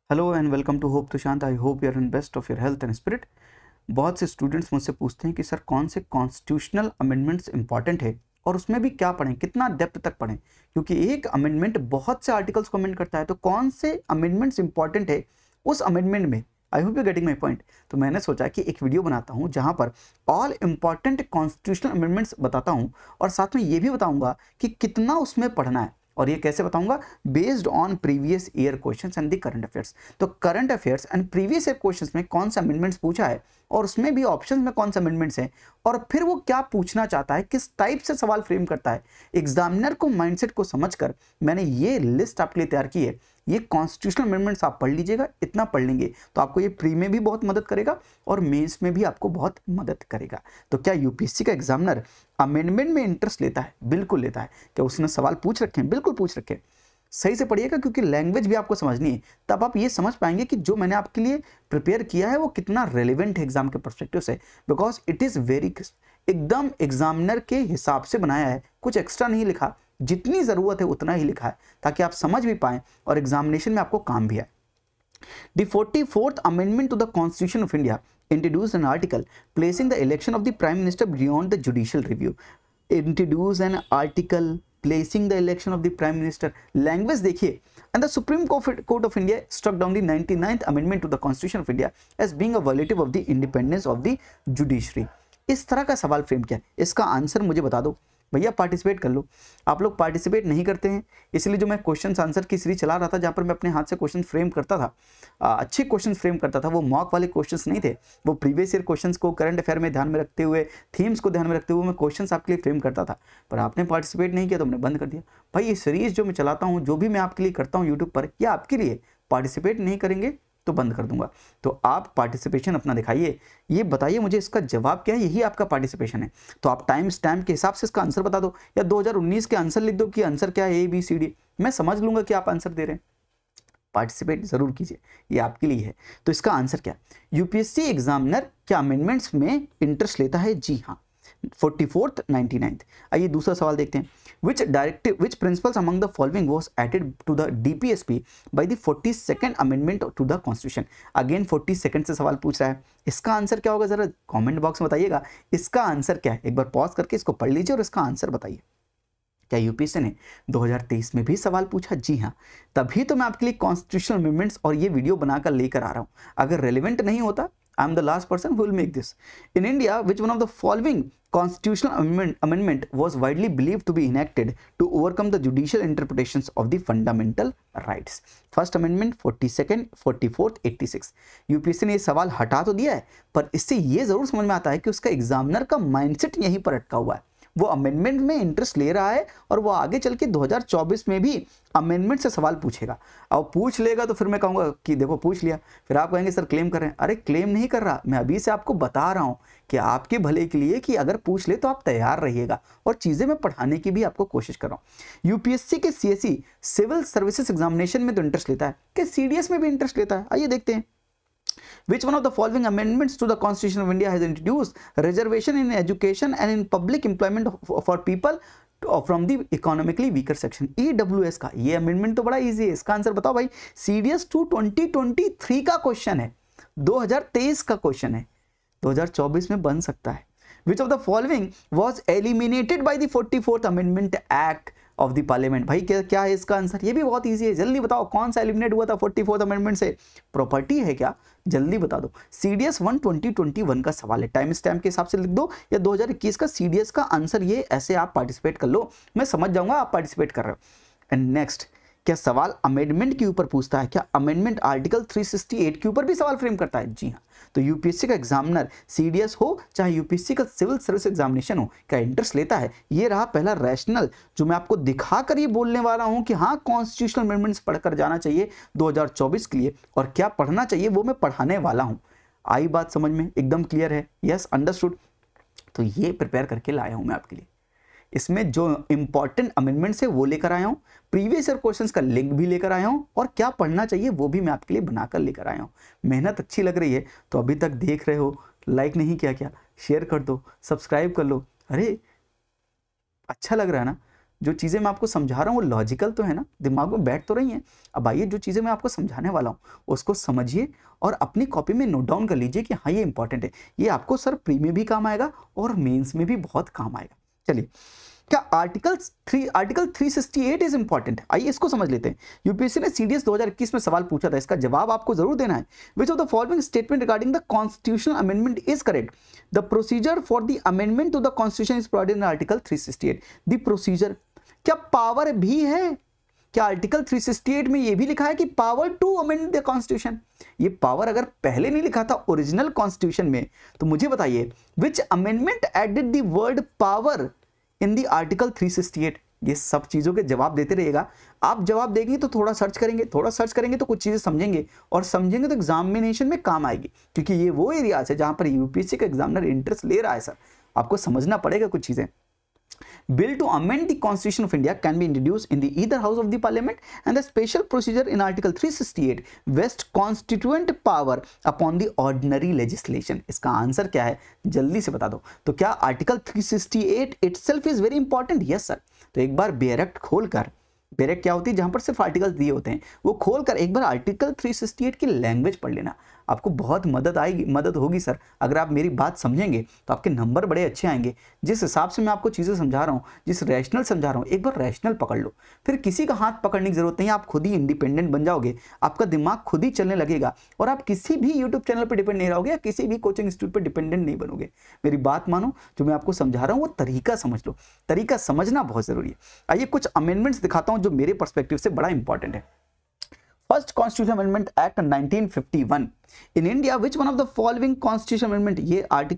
Hello and welcome to Hope Tushant. I hope you are in best of your health and spirit. बहुत से students मुझसे पूछते हैं कि सर कौन से कॉन्स्टिट्यूशनल अमेंडमेंट्स इंपॉर्टेंट है और उसमें भी क्या पढ़ें, कितना डेप्थ तक पढ़ें, क्योंकि एक अमेंडमेंट बहुत से आर्टिकल्स को अमेंड करता है। तो कौन से अमेंडमेंट्स इंपॉर्टेंट है उस अमेंडमेंट में। आई hope you getting my point. तो मैंने सोचा कि एक वीडियो बनाता हूँ जहाँ पर ऑल इंपॉर्टेंट कॉन्स्टिट्यूशनल अमेंडमेंट्स बताता हूँ और साथ में ये भी बताऊँगा कि कितना उसमें पढ़ना है। और ये कैसे बताऊंगा? Based on previous year questions and the current affairs. तो current affairs and previous year questions में कौन सा अमेंडमेंट्स पूछा है और उसमें भी ऑप्शंस में कौन सा अमेंडमेंट्स हैं और फिर वो क्या पूछना चाहता है, किस टाइप से सवाल फ्रेम करता है, एग्जामिनर को माइंडसेट को समझकर मैंने ये लिस्ट आपके लिए तैयार की है। ये कॉन्स्टिट्यूशनल अमेंडमेंट्स आप पढ़ लीजिएगा, इतना पढ़ लेंगे तो आपको ये प्री में भी बहुत मदद करेगा और मेंस में भी आपको बहुत मदद करेगा। तो क्या यूपीएससी का एग्जामिनर अमेंडमेंट में इंटरेस्ट लेता है? बिल्कुल लेता है। क्या उसने सवाल पूछ रखे हैं? बिल्कुल पूछ रखे हैं। सही से पढ़िएगा क्योंकि लैंग्वेज भी आपको समझनी है, तब आप ये समझ पाएंगे कि जो मैंने आपके लिए प्रिपेयर किया है वो कितना रेलिवेंट है एग्जाम के पर्सपेक्टिव से। बिकॉज इट इज़ वेरी एकदम एग्जामिनर के हिसाब से बनाया है, कुछ एक्स्ट्रा नहीं लिखा, जितनी ज़रूरत है उतना ही लिखा है ताकि आप समझ भी पाएं और एग्जामिनेशन में आपको काम भी आए। The 44th Amendment to the Constitution of India introduced an article placing the election of the Prime Minister beyond the judicial review. Introduce an article placing the election of the Prime Minister. Language देखिए. And the Supreme Court of India struck down the 99th Amendment to the Constitution of India as being a violative of the independence of the judiciary. इस तरह का सवाल frame किया। इसका answer मुझे बता दो भैया, पार्टिसिपेट कर लो। आप लोग पार्टिसिपेट नहीं करते हैं, इसलिए जो मैं क्वेश्चन आंसर की सीरीज चला रहा था जहाँ पर मैं अपने हाथ से क्वेश्चन फ्रेम करता था, अच्छे क्वेश्चन फ्रेम करता था, वो मॉक वाले क्वेश्चंस नहीं थे, वो प्रीवियस ईयर क्वेश्चंस को करंट अफेयर में ध्यान में रखते हुए, थीम्स को ध्यान में रखते हुए मैं क्वेश्चंस आपके लिए फ्रेम करता था। पर आपने पार्टिसिपेट नहीं किया तो मैंने बंद कर दिया। भाई ये सीरीज जो मैं चलाता हूँ, जो भी मैं आपके लिए करता हूँ यूट्यूब पर, यह आपके लिए। पार्टिसिपेट नहीं करेंगे तो बंद कर दूंगा। तो आप पार्टिसिपेशन अपना दिखाइए, ये बताइए मुझे इसका जवाब क्या है, यही आपका पार्टिसिपेशन है। तो आप टाइम स्टैम्प के हिसाब से इसका आंसर बता दो या 2019 के आंसर लिख दो कि आंसर क्या है, ABCD, मैं समझ लूंगा कि आप आंसर दे रहे हैं। पार्टिसिपेट जरूर कीजिए, ये आपके लिए है। तो इसका आंसर क्या? यूपीएससी एग्जामिनर क्या अमेंडमेंट्स में इंटरेस्ट लेता है? जी हाँ, 44th 99th। आइए दूसरा सवाल देखते हैं। Which principles among the following was added to the DPSP by the 42nd amendment to the Constitution? Again 42nd से सवाल पूछ रहा है, इसका आंसर क्या होगा? जरा कमेंट बॉक्स में बताइएगा इसका आंसर क्या है। एक बार पॉज करके इसको पढ़ लीजिए और इसका आंसर बताइए। क्या यूपीएससी ने 2023 में भी सवाल पूछा? जी हाँ, तभी तो मैं आपके लिए कॉन्स्टिट्यूशनल अमेंडमेंट्स और ये वीडियो बनाकर लेकर आ रहा हूँ। अगर रेलिवेंट नहीं होता, I am the last person who will make this. In India, which one of the following constitutional amendment was widely believed to be enacted to overcome the judicial interpretations of the fundamental rights? First Amendment, 42nd, 44th, 86। UPSC ने ये सवाल हटा तो दिया है, पर इससे ये जरूर समझ में आता है कि उसका एग्जामिनर का माइंडसेट यहीं पर अटका हुआ है। वो अमेंडमेंट में इंटरेस्ट ले रहा है और वो आगे चल के 2024 में भी अमेंडमेंट से सवाल पूछेगा। अब पूछ लेगा तो फिर मैं कहूँगा कि देखो पूछ लिया, फिर आप कहेंगे सर क्लेम कर रहे हैं। अरे क्लेम नहीं कर रहा, मैं अभी से आपको बता रहा हूँ कि आपके भले के लिए कि अगर पूछ ले तो आप तैयार रहिएगा और चीज़ें मैं पढ़ाने की भी आपको कोशिश कर रहा हूँ। यूपीएससी के CSE सिविल सर्विसेज एग्जामिनेशन में तो इंटरेस्ट लेता है, कि CDS में भी इंटरेस्ट लेता है? आइए देखते हैं। Which one of the following amendments to the Constitution of India has introduced reservation in education and in public employment for people from the economically weaker section? EWS का ये अमेंडमेंट तो बड़ा इजी है, इसका आंसर बताओ भाई। CDS 2 2023 का question है, 2023 का क्वेश्चन है, 2024 में बन सकता है। Which of the following was eliminated by the 44th Amendment Act of the Parliament? भाई क्या है इसका आंसर? ये भी बहुत इजी है, जल्दी बताओ कौन सा एलिमिनेट हुआ था 44th अमेंडमेंट से? प्रॉपर्टी है क्या? जल्दी बता दो। CDS 1 2021 का सवाल है, टाइम स्टैम्प के हिसाब से लिख दो या 2021 का CDS का आंसर ये, ऐसे आप पार्टिसिपेट कर लो, मैं समझ जाऊंगा आप पार्टिसिपेट कर रहे हो। एंड नेक्स्ट, क्या सवाल अमेंडमेंट के ऊपर पूछता है? क्या अमेंडमेंट आर्टिकल 368 के ऊपर भी सवाल फ्रेम करता है? जी हाँ। तो यूपीएससी का एग्जामिनर CDS हो चाहे यूपीएससी का सिविल सर्विस एग्जामिनेशन हो, क्या इंटरेस्ट लेता है? ये रहा पहला रैशनल जो मैं आपको दिखाकर ये बोलने वाला हूं कि हाँ कॉन्स्टिट्यूशनल अमेंडमेंट्स पढ़कर जाना चाहिए 2024 के लिए, और क्या पढ़ना चाहिए वो मैं पढ़ाने वाला हूं। आई बात समझ में? एकदम क्लियर है? Yes, understood. तो ये प्रिपेयर करके लाया हूं मैं आपके लिए। इसमें जो इंपॉर्टेंट अमेंडमेंट्स है वो लेकर आया हूँ, प्रीवियस ईयर क्वेश्चंस का लिंक भी लेकर आया हूँ, और क्या पढ़ना चाहिए वो भी मैं आपके लिए बनाकर लेकर आया हूँ। मेहनत अच्छी लग रही है तो अभी तक देख रहे हो, लाइक नहीं किया क्या? शेयर कर दो, सब्सक्राइब कर लो। अरे अच्छा लग रहा है ना? जो चीज़ें मैं आपको समझा रहा हूँ वो लॉजिकल तो है ना, दिमाग में बैठ तो रही हैं। अब आइए जो चीज़ें मैं आपको समझाने वाला हूँ उसको समझिए और अपनी कॉपी में नोट डाउन कर लीजिए कि हाँ ये इंपॉर्टेंट है, ये आपको सर प्री में भी काम आएगा और मेंस में भी बहुत काम आएगा। चलिए, क्या आर्टिकल 368 इज इंपॉर्टेंट? आइए इसको समझ लेते हैं। यूपीएससी ने सीडीएस 2021 में सवाल पूछा था, इसका जवाब आपको जरूर देना है। Which of the following statement regarding the constitutional amendment is correct? The procedure for the amendment to the constitution is provided in article 368। The procedure, क्या पावर भी है? क्या आर्टिकल 368 में ये भी लिखा है कि power to amend the constitution? ये पावर अगर पहले नहीं लिखा था ओरिजिनल कॉन्स्टिट्यूशन में तो मुझे बताइए which amendment added the word power in the article 368? ये सब चीजों के जवाब देते रहिएगा। आप जवाब देंगे तो थोड़ा सर्च करेंगे तो कुछ चीजें समझेंगे, और समझेंगे तो एग्जामिनेशन में काम आएगी, क्योंकि ये वो एरियाज है जहां पर यूपीएससी का एग्जामिनर इंटरेस्ट ले रहा है। सर आपको समझना पड़ेगा कुछ चीजें। Bill to amend the Constitution of India can be introduced in the either house of the Parliament, and the special procedure in Article 368 vests constituent power upon the ordinary legislation। इसका answer क्या है जल्दी से बता दो। तो क्या article 368 itself is very important? Yes sir. तो एक बार बेरेक्ट खोलकर, बेरेक्ट क्या होती है जहां पर सिर्फ आर्टिकल दिए होते हैं, वो खोलकर एक बार आर्टिकल 368 की लैंग्वेज पढ़ लेना, आपको बहुत मदद होगी सर। अगर आप मेरी बात समझेंगे तो आपके नंबर बड़े अच्छे आएंगे। जिस हिसाब से मैं आपको चीज़ें समझा रहा हूँ, जिस रैशनल समझा रहा हूँ, एक बार रैशनल पकड़ लो, फिर किसी का हाथ पकड़ने की जरूरत नहीं, आप खुद ही इंडिपेंडेंट बन जाओगे, आपका दिमाग खुद ही चलने लगेगा और आप किसी भी यूट्यूब चैनल पर डिपेंड नहीं रहोगे या किसी भी कोचिंग इंस्टीट्यूट पर डिपेंडेंट नहीं बनोगे। मेरी बात मानो, जो मैं आपको समझा रहा हूँ वो तरीका समझ लो, तरीका समझना बहुत जरूरी है। आइए कुछ अमेंडमेंट्स दिखाता हूँ जो मेरे पर्सपेक्टिव से बड़ा इंपॉर्टेंट है। First constitution amendment act 1951 in India, which one of the following constitution amendment?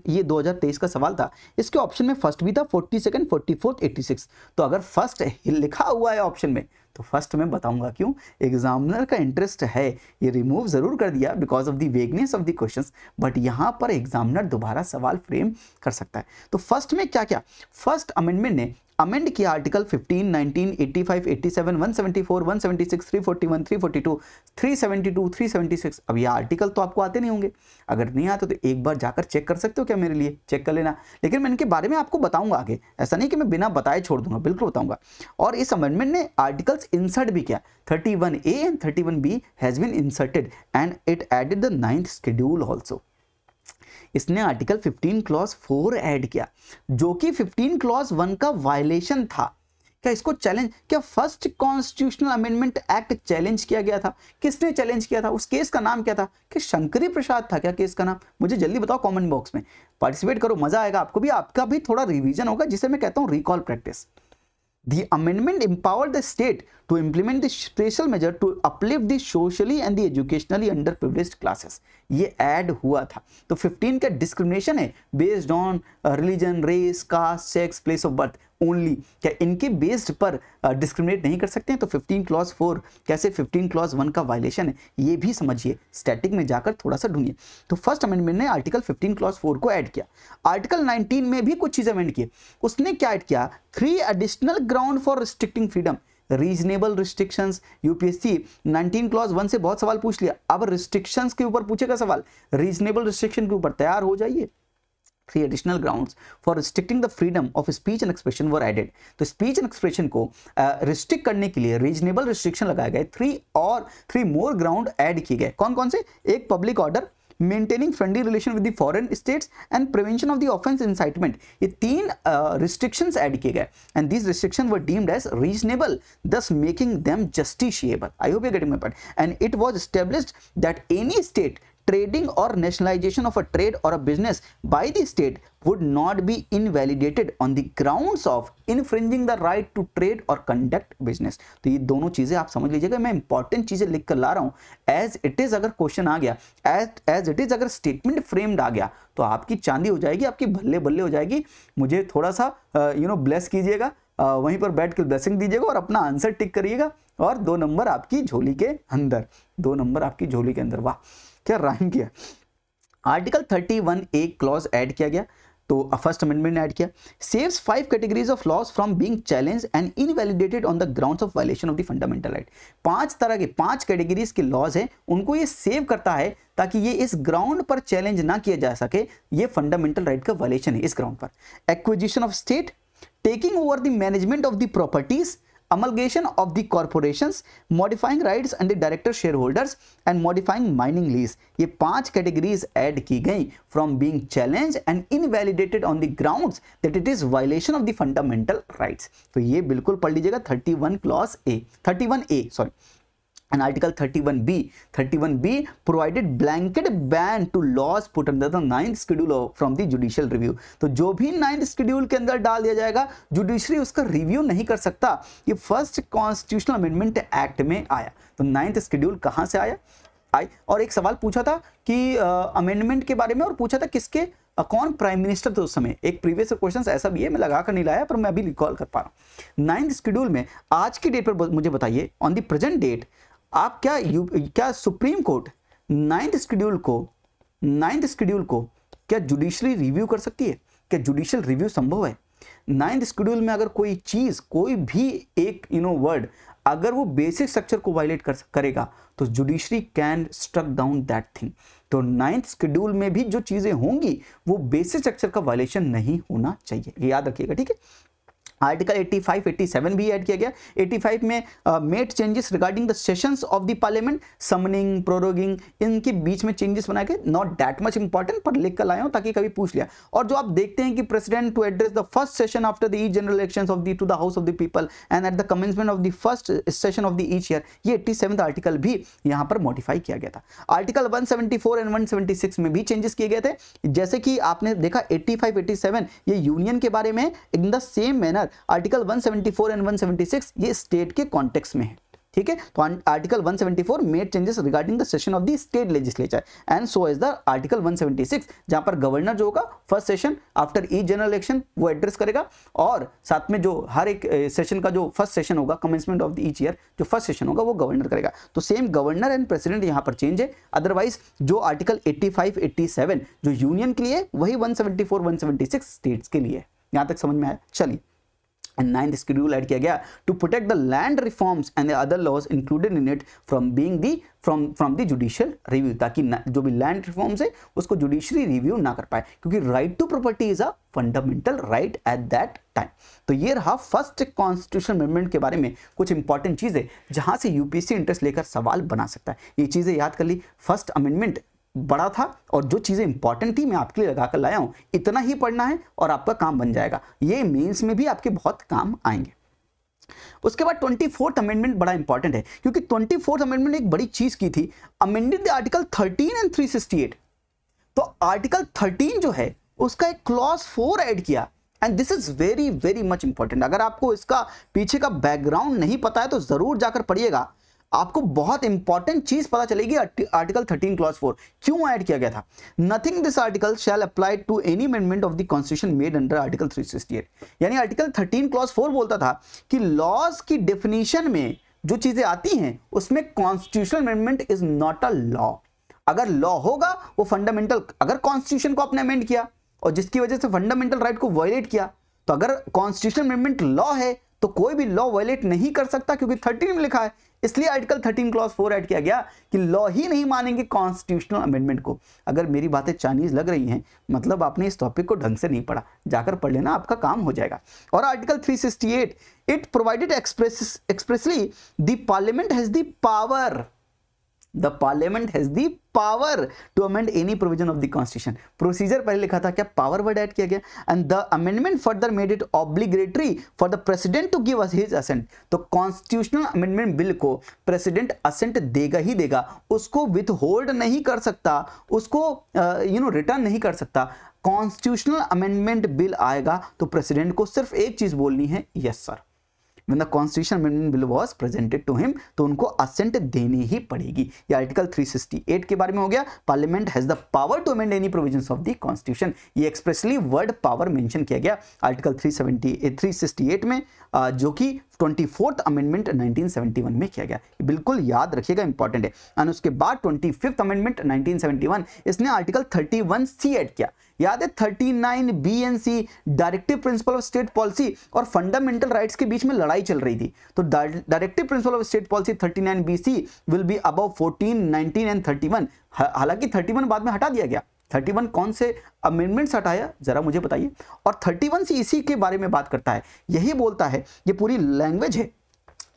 ये 2023 का सवाल था। इसके ऑप्शन में फर्स्ट भी था, 42nd, 44th, 86। तो अगर फर्स्ट लिखा हुआ है ऑप्शन में तो फर्स्ट में बताऊंगा क्यों। एग्जामिनर का इंटरेस्ट है, ये रिमूव जरूर कर दिया because of the vagueness of the questions, but यहां पर एग्जामिनर दोबारा सवाल फ्रेम कर सकता है। तो फर्स्ट में क्या क्या? फर्स्ट अमेंडमेंट ने अमेंड किया आर्टिकल 15, 19, 85, 87, 174, 176, 341, 342, 372, 376। अब ये आर्टिकल तो आपको आते नहीं होंगे, अगर नहीं आते तो एक बार जाकर चेक कर सकते हो क्या, मेरे लिए चेक कर लेना। लेकिन मैं इनके बारे में आपको बताऊंगा आगे, ऐसा नहीं कि मैं बिना बताए छोड़ दूंगा, बिल्कुल बताऊंगा। और इस अमेंडमेंट ने आर्टिकल्स इंसर्ट भी किया, 31A and 31B has been inserted and it added the 9th schedule also. इसने आर्टिकल 15 क्लॉज 4 ऐड किया, जो कि 15 क्लॉज 1 का वायलेशन था। क्या इसको चैलेंज, क्या first constitutional amendment act challenge किया गया था? किसने चैलेंज किया था? उस केस का नाम क्या था? कि शंकरी प्रसाद था क्या केस का नाम? मुझे जल्दी बताओ कमेंट बॉक्स में, पार्टिसिपेट करो, मजा आएगा आपको भी, आपका भी थोड़ा रिवीजन होगा, जिसे मैं कहता हूं recall practice. The amendment empowered the state to implement the special measure to uplift the socially and the educationally underprivileged classes। ये ऐड हुआ था। तो 15 का डिस्क्रिमिनेशन है based on religion, race, caste, sex, place of birth only. क्या इनके based पर discriminate नहीं कर सकते हैं? तो 15 क्लॉज 4 कैसे 15 क्लॉज 1 का वायलेशन है, ये भी समझिए, स्टैटिक में जाकर थोड़ा सा ढूंढिए। तो फर्स्ट अमेंडमेंट ने आर्टिकल 15 क्लॉज 4 को ऐड किया। आर्टिकल 19 में भी कुछ चीजें अमेंड किए। उसने क्या ऐड किया? 3 additional ground for restricting freedom, reasonable restrictions. UPSC 19 clause 1 से बहुत सवाल पूछ लिया, अब रिस्ट्रिक्शंस के ऊपर पूछेगा सवाल, रीजनेबल रिस्ट्रिक्शन के ऊपर तैयार हो जाइए। 3 additional grounds for restricting the freedom of speech and expression were added। तो स्पीच एंड एक्सप्रेशन को रिस्ट्रिक्ट करने के लिए रीजनेबल रिस्ट्रिक्शन लगाए गए। 3 मोर ग्राउंड ऐड किए गए। कौन कौन से? एक public order, maintaining friendly relation with the foreign states and prevention of the offence incitement. ये 3 रिस्ट्रिक्शंस ऐड किए गए and these restriction were deemed as reasonable, thus making them justiciable। I hope you're getting my point। And it was established that any state trading or nationalization of a trade or a business by the state would not be invalidated on the grounds of infringing the right to trade or conduct business। तो ये दोनों चीजें आप समझ लीजिएगा, मैं important चीजें लिख कर ला रहा हूं। एज इट इज अगर क्वेश्चन आ गया, एज इट इज अगर स्टेटमेंट फ्रेम्ड आ गया तो आपकी चांदी हो जाएगी, आपकी भल्ले बल्ले हो जाएगी। मुझे थोड़ा सा ब्लेस कीजिएगा, वहीं पर बैठ कर ब्लेसिंग दीजिएगा और अपना आंसर टिक करिएगा, और 2 नंबर आपकी झोली के अंदर, 2 नंबर आपकी झोली के अंदर। वाह क्या राइम किया। आर्टिकल 31A क्लॉज ऐड किया गया, तो फर्स्ट अमेंडमेंट ने ऐड किया। Saves 5 categories of laws from being challenged and invalidated on the grounds of violation of the fundamental right. 5 तरह के 5 कैटेगरीज के लॉज हैं, उनको ये सेव करता है ताकि ये इस ग्राउंड पर चैलेंज ना किया जा सके, ये फंडामेंटल राइट का वायलेशन है इस ग्राउंड पर। Acquisition of state, taking over the management of the properties, amalgamation of the corporations, modifying rights and the director shareholders and modifying mining lease। ये 5 कैटेगरीज ऐड की गई from being challenged and invalidated on the grounds that it is violation of the fundamental rights। तो ये बिल्कुल पढ़ लीजिएगा 31A sorry। And Article 31B provided blanket ban to laws put under the 9th schedule from the judicial review। तो जो भी 9th schedule के अंदर डाल दिया जाएगा, जुडिशरी उसका रिव्यू नहीं कर सकता। ये फर्स्ट कॉन्स्टिट्यूशनल अमेंडमेंट एक्ट में आया। तो 9th schedule कहाँ से आया? और एक सवाल पूछा था कि अमेंडमेंट के बारे में, और पूछा था किसके, कौन प्राइम मिनिस्टर थे उस समय। एक प्रीवियस क्वेश्चन ऐसा भी है, मैं लगा कर नहीं लाया पर मैं अभी रिकॉल कर पा रहा हूँ। 9th schedule में आज की डेट पर मुझे बताइए, ऑन द प्रेजेंट डेट आप क्या सुप्रीम कोर्ट 9th schedule को क्या जुडिशरी रिव्यू कर सकती है? क्या जुडिशियल रिव्यू संभव है? 9th schedule में अगर कोई चीज, कोई भी एक वर्ड अगर वो बेसिक स्ट्रक्चर को वायलेट करेगा तो judiciary can struck down that thing. तो 9th schedule में भी जो चीजें होंगी वो बेसिक स्ट्रक्चर का वायलेशन नहीं होना चाहिए, ये याद रखिएगा, ठीक है। आर्टिकल 85, 87 भी ऐड किया गया। 85 में made changes regarding the sessions of the parliament, summoning, proroguing, इनके बीच में चेंजेस बनाए गए। नॉट दैट मच इंपॉर्टेंट, पर लिख कर लाया हूं ताकि कभी पूछ लिया। और जो आप देखते हैं कि president to address the first session after the each general elections of the to the house of the people and at the commencement of the first session of the each year, ये 87th article भी यहां पर modify किया गया था। Article 174 and 176 में भी changes किए गए थे। जैसे कि आपने देखा 85, 87 ये यूनियन के बारे में, in the same manner article 174 and 176 ये स्टेट के कॉन्टेक्स्ट में है, ठीक है। तो article 174 made changes regarding the session of the state legislature and so is the article 176 जहां पर गवर्नर जो होगा first session after each general election वो एड्रेस करेगा, और साथ में जो हर एक सेशन का जो फर्स्ट सेशन होगा, commencement of the each year जो फर्स्ट सेशन होगा वो गवर्नर करेगा। तो सेम गवर्नर एंड प्रेसिडेंट यहां पर चेंज है। अदरवाइज जो आर्टिकल 85, 87 जो यूनियन के लिए, वही 174, 176 स्टेट्स के लिए। यहां तक समझ में आया? चलिए, 9th schedule ऐड किया गया to protect the land reforms and the other laws included in it from being the from the judicial review, ताकि जो भी लैंड रिफॉर्म्स है उसको जुडिशरी रिव्यू ना कर पाए, क्योंकि right to property is a fundamental right at that time. तो ये रहा फर्स्ट कॉन्स्टिट्यूशनल अमेंडमेंट के बारे में कुछ इंपॉर्टेंट चीजें जहां से यूपीएससी इंटरेस्ट लेकर सवाल बना सकता है। ये चीजें याद कर ली। फर्स्ट अमेंडमेंट बड़ा था और जो चीजें इंपॉर्टेंट थी मैं आपके लिए लगाकर लाया हूं, इतना ही पढ़ना है और आपका काम बन जाएगा। ये मेंस में भी आपके बहुत काम आएंगे। उसके बाद 24th अमेंडमेंट बड़ा इंपॉर्टेंट है, क्योंकि 24th अमेंडमेंट एक बड़ी चीज की थी, अमेंडेड द आर्टिकल 13 एंड 368। तो आर्टिकल 13 जो है उसका एक क्लॉज 4 ऐड किया, and this is very very much important. अगर आपको इसका पीछे का बैकग्राउंड नहीं पता है तो जरूर जाकर पढ़िएगा, आपको बहुत इंपॉर्टेंट चीज पता चलेगी। आर्टिकल 13 क्लॉज 4 क्यों ऐड किया गया था? Nothing this article shall apply to any amendment of the constitution made under article 368। यानी आर्टिकल 13 क्लॉज 4 बोलता था कि लॉज की डेफिनेशन में जो चीजें आती हैं उसमें constitutional amendment is not a law. अगर लॉ होगा वो फंडामेंटल, अगर कॉन्स्टिट्यूशन को आपने अमेंड किया और जिसकी वजह से फंडामेंटल राइट को वायलेट किया, तो अगर कॉन्स्टिट्यूशनल अमेंडमेंट लॉ है तो कोई भी लॉ वायलेट नहीं कर सकता, क्योंकि 13 में लिखा है। इसलिए आर्टिकल 13 क्लॉज 4 ऐड किया गया कि लॉ ही नहीं मानेंगे कॉन्स्टिट्यूशनल अमेंडमेंट को। अगर मेरी बातें चाइनीज लग रही हैं, मतलब आपने इस टॉपिक को ढंग से नहीं पढ़ा, जाकर पढ़ लेना, आपका काम हो जाएगा। और article 368 it provided expressly the parliament has the power, The Parliament has the power to amend any provision of the Constitution। Procedure पहले लिखा था, क्या पावर वर्ड ऐड किया गया, and the amendment further made it obligatory for the president to give us his assent। तो constitutional amendment bill को president ascent देगा ही देगा, उसको विथहोल्ड नहीं कर सकता, उसको रिटर्न नहीं कर सकता। कॉन्स्टिट्यूशनल अमेंडमेंट बिल आएगा तो प्रेसिडेंट को सिर्फ एक चीज बोलनी है, yes sir. When the constitutional amendment bill was presented to him, तो उनको असेंट देनी ही पड़ेगी। ये आर्टिकल 368 के बारे में हो गया। Parliament has the power to amend any provisions of the constitution, ये एक्सप्रेसली वर्ड पावर मेंशन किया गया आर्टिकल 368 में, जो कि 24th अमेंडमेंट 1971 में किया गया। बिल्कुल याद रखिएगा, इंपॉर्टेंट है। और उसके बाद 25th अमेंडमेंट 1971, इसने आर्टिकल 31C ऐड किया। याद है 39B and C directive principle of state policy और फंडामेंटल राइट्स के बीच में लड़ाई चल रही थी। तो directive principle of state policy 39BC will be above 14, 19 and 31। हालांकि 31 बाद में हटा दिया गया, 31 कौन से अमेंडमेंट्स हटाया जरा मुझे बताइए। और 31 से इसी के बारे में बात करता है, यही बोलता है, ये पूरी लैंग्वेज है।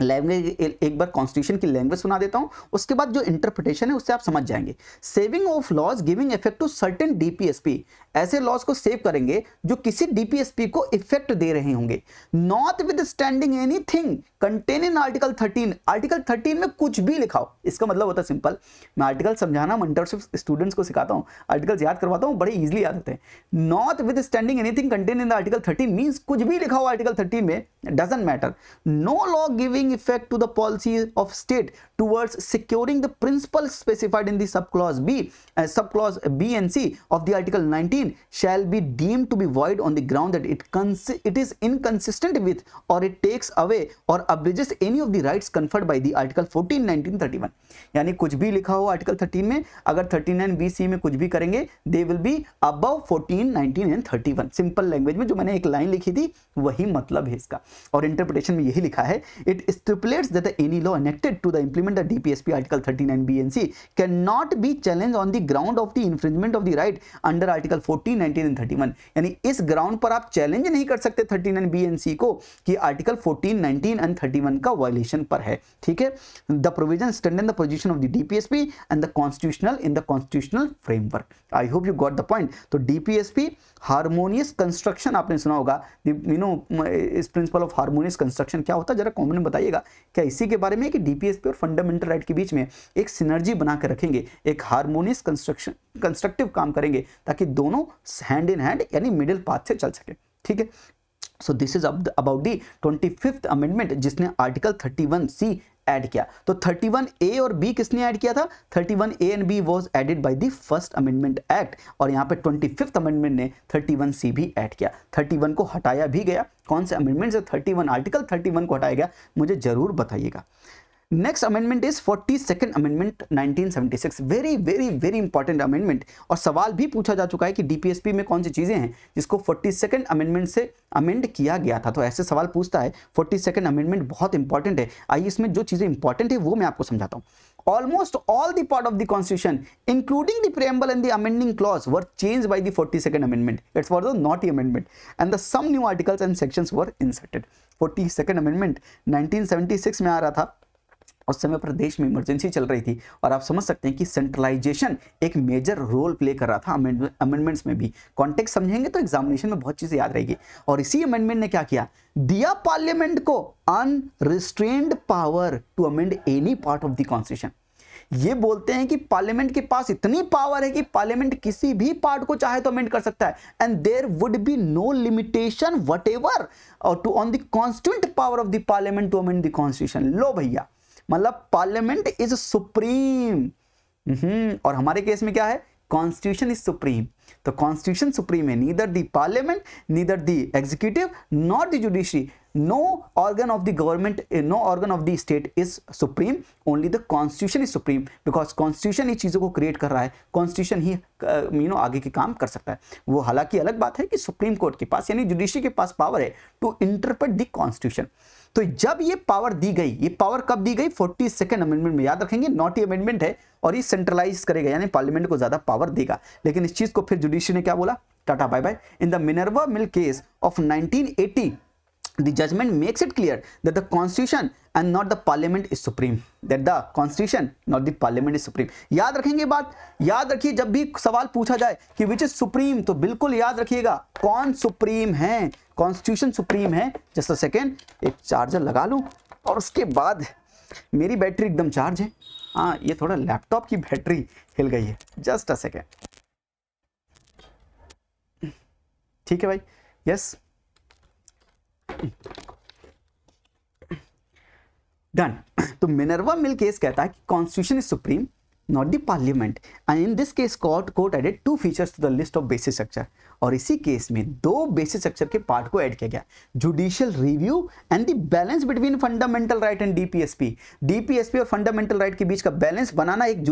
लैंग्वेज एक बार कॉन्स्टिट्यूशन की लैंग्वेज सुना देता हूं, उसके बाद जो इंटरप्रिटेशन है उससे आप समझ जाएंगे। Saving of laws giving effect to certain DPSP, ऐसे लॉज को सेव करेंगे जो किसी डीपीएसपी को इफेक्ट दे रहे होंगे। Notwithstanding anything contain in article 13, article 13 में कुछ भी लिखाओ, इसका मतलब होता है सिंपल, मैं आर्टिकल समझाना मेंटरशिप स्टूडेंट्स को सिखाता हूं, आर्टिकल्स याद करवाता हूं, बड़े इजीली याद होते हैं। Notwithstanding anything contain in article 13 means कुछ भी लिखाओ आर्टिकल 13 में, doesn't matter. No law giving effect to the policy of state towards securing the principles specified in the subclause B, subclause B and C of the article 19 shall be deemed to be void on the ground that it is inconsistent with or it takes away or abridges any of the rights conferred by the article 14, 19, 31। यानी कुछ भी लिखा हो article 13 में, अगर 39 BC में कुछ भी करेंगे they will be above 14, 19 and 31। Simple language में जो मैंने एक लाइन लिखी थी वही मतलब है इसका। और इंटरप्रिटेशन में यही लिखा है, it stipulates that any law enacted to the implement the DPSP article 39 B and C cannot be challenged on the ground of the infringement of the right under article 14, 19 and 31। यानी इस ground पर आप challenge नहीं कर सकते 39 B and C को कि article 14, 19 and 31 का वायलेशन पर है, ठीक है। The provision stand in the position of the DPSP and the constitutional in the constitutional framework. I hope you got the point. तो डीपीएसपी हार्मोनियस कंस्ट्रक्शन आपने सुना होगा, यू नो इस प्रिंसिपल ऑफ हार्मोनियस कंस्ट्रक्शन क्या होता है, जरा comment में बताइएगा। क्या इसी के बारे में कि डीपीएसपी और फंडामेंटल राइट के बीच में एक सिनर्जी बना कर रखेंगे, एक हार्मोनियस कंस्ट्रक्टिव काम करेंगे ताकि दोनों हैंड इन हैंड यानी मिडिल पाथ से चल सके, ठीक है। So this is about the 25th amendment जिसने आर्टिकल 31C ऐड किया। तो 31A और B किसने ऐड किया था, 31A and B was added by the first amendment act, और यहाँ पे 25th अमेंडमेंट ने 31C भी ऐड किया। 31 को हटाया भी गया, कौन से अमेंडमेंट से 31 आर्टिकल 31 को हटाया गया मुझे जरूर बताइएगा। Next amendment is 42nd amendment 1976, very very very important amendment, और सवाल भी पूछा जा चुका है कि डीपीएसपी में कौन सी चीजें हैं जिसको 42nd अमेंडमेंट से अमेंड किया गया था। तो ऐसे सवाल पूछता है, 42nd अमेंडमेंट बहुत इंपॉर्टेंट है। आइए इसमें जो चीजें इंपॉर्टेंट है वो मैं आपको समझाता हूं। Almost all the part of the constitution, including the preamble and the amending clause, were changed by the 42nd amendment. It was the naughty amendment, and the some new articles and sections were inserted. 42nd amendment 1976 में आ रहा था, उस समय पर देश में emergency चल रही थी, और आप समझ सकते हैं कि सेंट्रलाइजेशन एक मेजर रोल प्ले कर रहा था अमेंडमेंट्स में भी। कॉन्टेक्स्ट समझेंगे तो एग्जामिनेशन में बहुत चीजें याद रहेगी। और इसी अमेंडमेंट ने क्या किया, दिया पार्लियामेंट को unrestrained power to amend any part of the constitution. ये बोलते हैं कि पार्लियामेंट के पास इतनी पावर है कि पार्लियामेंट किसी भी पार्ट को चाहे तो अमेंड कर सकता है, and there would be no limitation whatever to on the constituent power of the parliament to amend the constitution. लो भैया, मतलब पार्लियामेंट इज सुप्रीम, और हमारे केस में क्या है, कॉन्स्टिट्यूशन इज सुप्रीम। तो कॉन्स्टिट्यूशन सुप्रीम है, neither the parliament, neither the executive, not the judiciary, no organ of the government, no organ of the state is supreme, only the constitution is supreme, because constitution ही चीजों को create कर रहा है, constitution ही आगे के काम कर सकता है। वो हालांकि अलग बात है कि सुप्रीम कोर्ट के पास यानी जुडिशरी के पास पावर है टू इंटरप्रेट द कॉन्स्टिट्यूशन। तो जब ये पावर दी गई, ये पावर कब दी गई, 42nd अमेंडमेंट में, याद रखेंगे नॉटी अमेंडमेंट है, और ये सेंट्रलाइज करेगा यानी पार्लियामेंट को ज्यादा पावर देगा। लेकिन इस चीज को फिर जुडिशरी ने क्या बोला, tata bye bye. In the Minerva Mill case of 1980 the judgment makes it clear that the constitution and not the parliament is supreme, that the constitution not the parliament is supreme। याद रखेंगे बात, याद रखिए जब भी सवाल पूछा जाए कि which is supreme, तो बिल्कुल याद रखिएगा कौन सुप्रीम है, कॉन्स्टिट्यूशन सुप्रीम है। जस्ट अ सेकेंड, एक चार्जर लगा लूं, और उसके बाद मेरी बैटरी एकदम चार्ज है। हाँ, ये थोड़ा लैपटॉप की बैटरी हिल गई है, जस्ट अ सेकेंड, ठीक है भाई, यस डन। तो मिनर्वा मिल केस कहता है कि constitution is supreme, not the parliament, and in this case court added 2 features to the list of basic structure. और इसी केस में 2 बेसिक स्ट्रक्चर के पार्ट को ऐड किया गया, judicial review and the balance between fundamental right and DPSP. DPSP और fundamental right के बीच का बैलेंस बनाना एक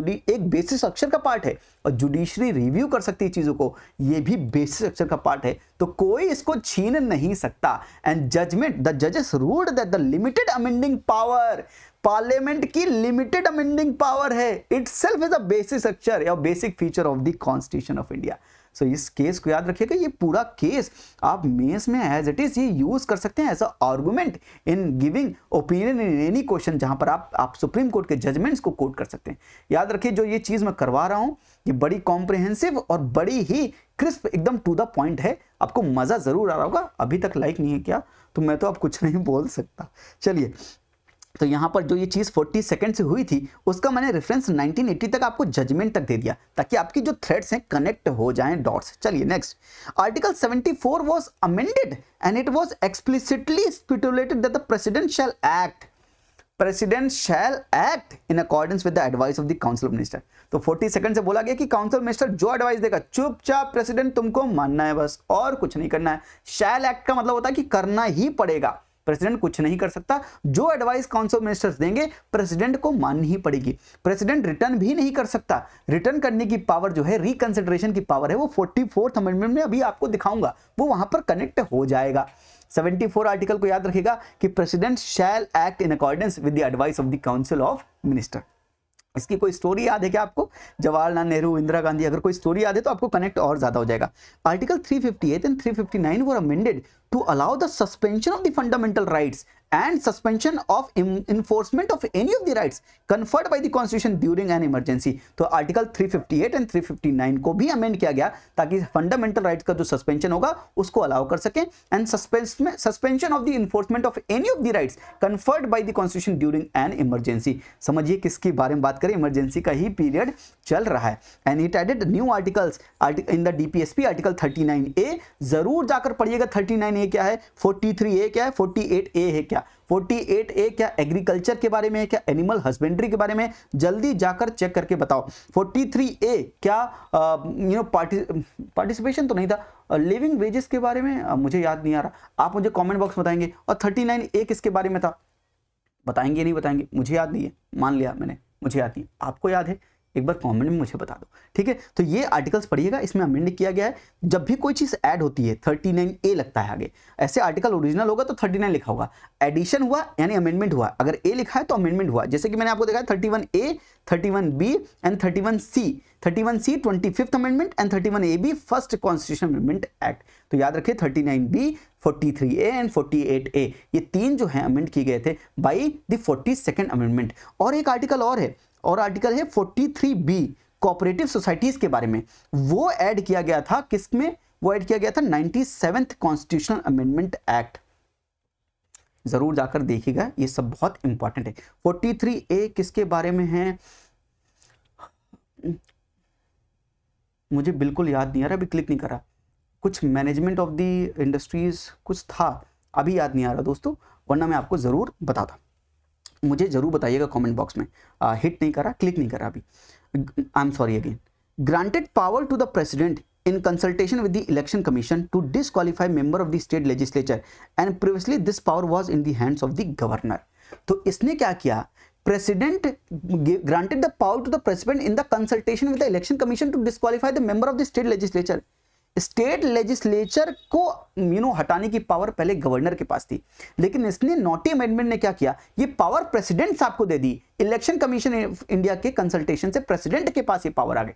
बेसिक स्ट्रक्चर का पार्ट है, और जुडिशरी रिव्यू कर सकती है चीजों को, ये भी बेसिक स्ट्रक्चर का पार्ट है, तो कोई इसको छीन नहीं सकता। एंड जजमेंट, द जजेस ruled that the limited amending power parliament की लिमिटेड अमेंडिंग पावर है, itself is a basic structure या basic feature of the constitution of India. So इस केस को याद रखिएगा, ये पूरा केस आप मेंस में एज इट इज ये यूज कर सकते हैं as a argument in giving opinion in any question, जहां पर आप सुप्रीम कोर्ट के जजमेंट्स को कोट कर सकते हैं। याद रखिए जो ये चीज मैं करवा रहा हूं ये बड़ी कॉम्प्रिहेंसिव और बड़ी ही क्रिस्प एकदम टू द पॉइंट है, आपको मजा जरूर आ रहा होगा। अभी तक लाइक नहीं है क्या, तो मैं तो अब कुछ नहीं बोल सकता। चलिए, तो यहाँ पर जो ये चीज़ 40 सेकंड से हुई थी उसका मैंने रेफरेंस 1980 तक आपको जजमेंट तक दे दिया ताकि आपकी जो थ्रेड्स हैं कनेक्ट हो जाएं डॉट्स। चलिए next, article 74 was amended and it was explicitly stipulated that the president shell act in accordance with the advice of the council of minister. तो 40 सेकंड से बोला गया कि काउंसिल मिनिस्टर जो एडवाइस देगा चुपचाप प्रेसिडेंट तुमको मानना है, बस और कुछ नहीं करना है। शैल एक्ट का मतलब होता है कि करना ही पड़ेगा, प्रेसिडेंट कुछ नहीं कर सकता। जो एडवाइस काउंसिल मिनिस्टर्स देंगे प्रेसिडेंट को माननी ही पड़ेगी। प्रेसिडेंट रिटर्न भी नहीं कर सकता, रिटर्न करने की पावर जो है, रिकंसिडरेशन की पावर है, वो 44th अमेंडमेंट में अभी आपको दिखाऊंगा, वो वहां पर कनेक्ट हो जाएगा। 74 आर्टिकल को याद रखिएगा कि president shell act in accordance with the advice of the council of minister. इसकी कोई स्टोरी याद है क्या आपको? जवाहरलाल नेहरू, इंदिरा गांधी, अगर कोई स्टोरी याद है तो आपको कनेक्ट और ज्यादा हो जाएगा। Article 358 and 359 were amended to allow the suspension of the fundamental rights and suspension of enforcement of any of the rights conferred by the constitution during an emergency। तो आर्टिकल 358 एंड 359 को भी amend किया गया ताकि fundamental rights का जो suspension होगा उसको अलाउ कर सकें, and suspension of the enforcement of any of the rights conferred by the constitution during an emergency. समझिए किसके बारे में बात करें, इमरजेंसी का ही पीरियड चल रहा है। And it added new articles in the DPSP, article 39A, जरूर जाकर पढ़िएगा 39A क्या है, 43A क्या है, 48A है क्या। 48A क्या एग्रीकल्चर के बारे में है क्या, एनिमल हस्बेंड्री के बारे में, जल्दी जाकर चेक करके बताओ। 43A क्या पार्टिसिपेशन तो नहीं था, लिविंग वेजेस के बारे में मुझे याद नहीं आ रहा, आप मुझे कमेंट बॉक्स में बताएंगे। और 39A किसके बारे में था, बताएंगे नहीं बताएंगे, मुझे याद नहीं है, मान लिया मैंने, मुझे याद नहीं, आपको याद है एक बार कमेंट में मुझे बता दो, ठीक है। तो ये आर्टिकल्स पढ़िएगा, इसमें अमेंड किया गया है। जब भी कोई चीज ऐड होती है 39A लगता है आगे, ऐसे आर्टिकल ओरिजिनल होगा तो 39 लिखा होगा, एडिशन हुआ यानी अमेंडमेंट हुआ, अगर A लिखा है तो अमेंडमेंट हुआ। जैसे कि मैंने आपको देखा 31A, 31B and 31C। 31C 25th amendment and 31AB first constitution amendment act. तो याद रखिए 39B, 43A एंड 48A ये तीन जो है अमेंड किए गए थे बाई द 42nd अमेंडमेंट। और एक आर्टिकल और है, और आर्टिकल है 43B कोऑपरेटिव सोसाइटीज के बारे में, वो ऐड किया गया था किसमें, वो ऐड किया गया था 97th कॉन्स्टिट्यूशनल अमेंडमेंट एक्ट। जरूर जाकर देखिएगा, ये सब बहुत इंपॉर्टेंट है। 43A किसके बारे में है मुझे बिल्कुल याद नहीं आ रहा, अभी क्लिक नहीं कर रहा, कुछ मैनेजमेंट ऑफ द इंडस्ट्रीज कुछ था, अभी याद नहीं आ रहा दोस्तों, वरना मैं आपको जरूर बताता। मुझे जरूर बताइएगा कमेंट बॉक्स में। हिट नहीं करा, क्लिक नहीं करा अभी, I am sorry again. Granted power to the president in consultation with the election commission to disqualify member of the state legislature and previously this power was in the hands of the governor। तो इसने क्या किया, president granted the power to the president in the consultation with the election commission to disqualify the member of the state legislature। State legislature को हटाने की power पहले governor के पास थी, लेकिन इसने नॉटी अमेंडमेंट ने क्या किया, ये पावर प्रेसिडेंट साहब को दे दी। इलेक्शन कमीशन ऑफ इंडिया के कंसल्टेशन से प्रेसिडेंट के पास ये पावर आ गई।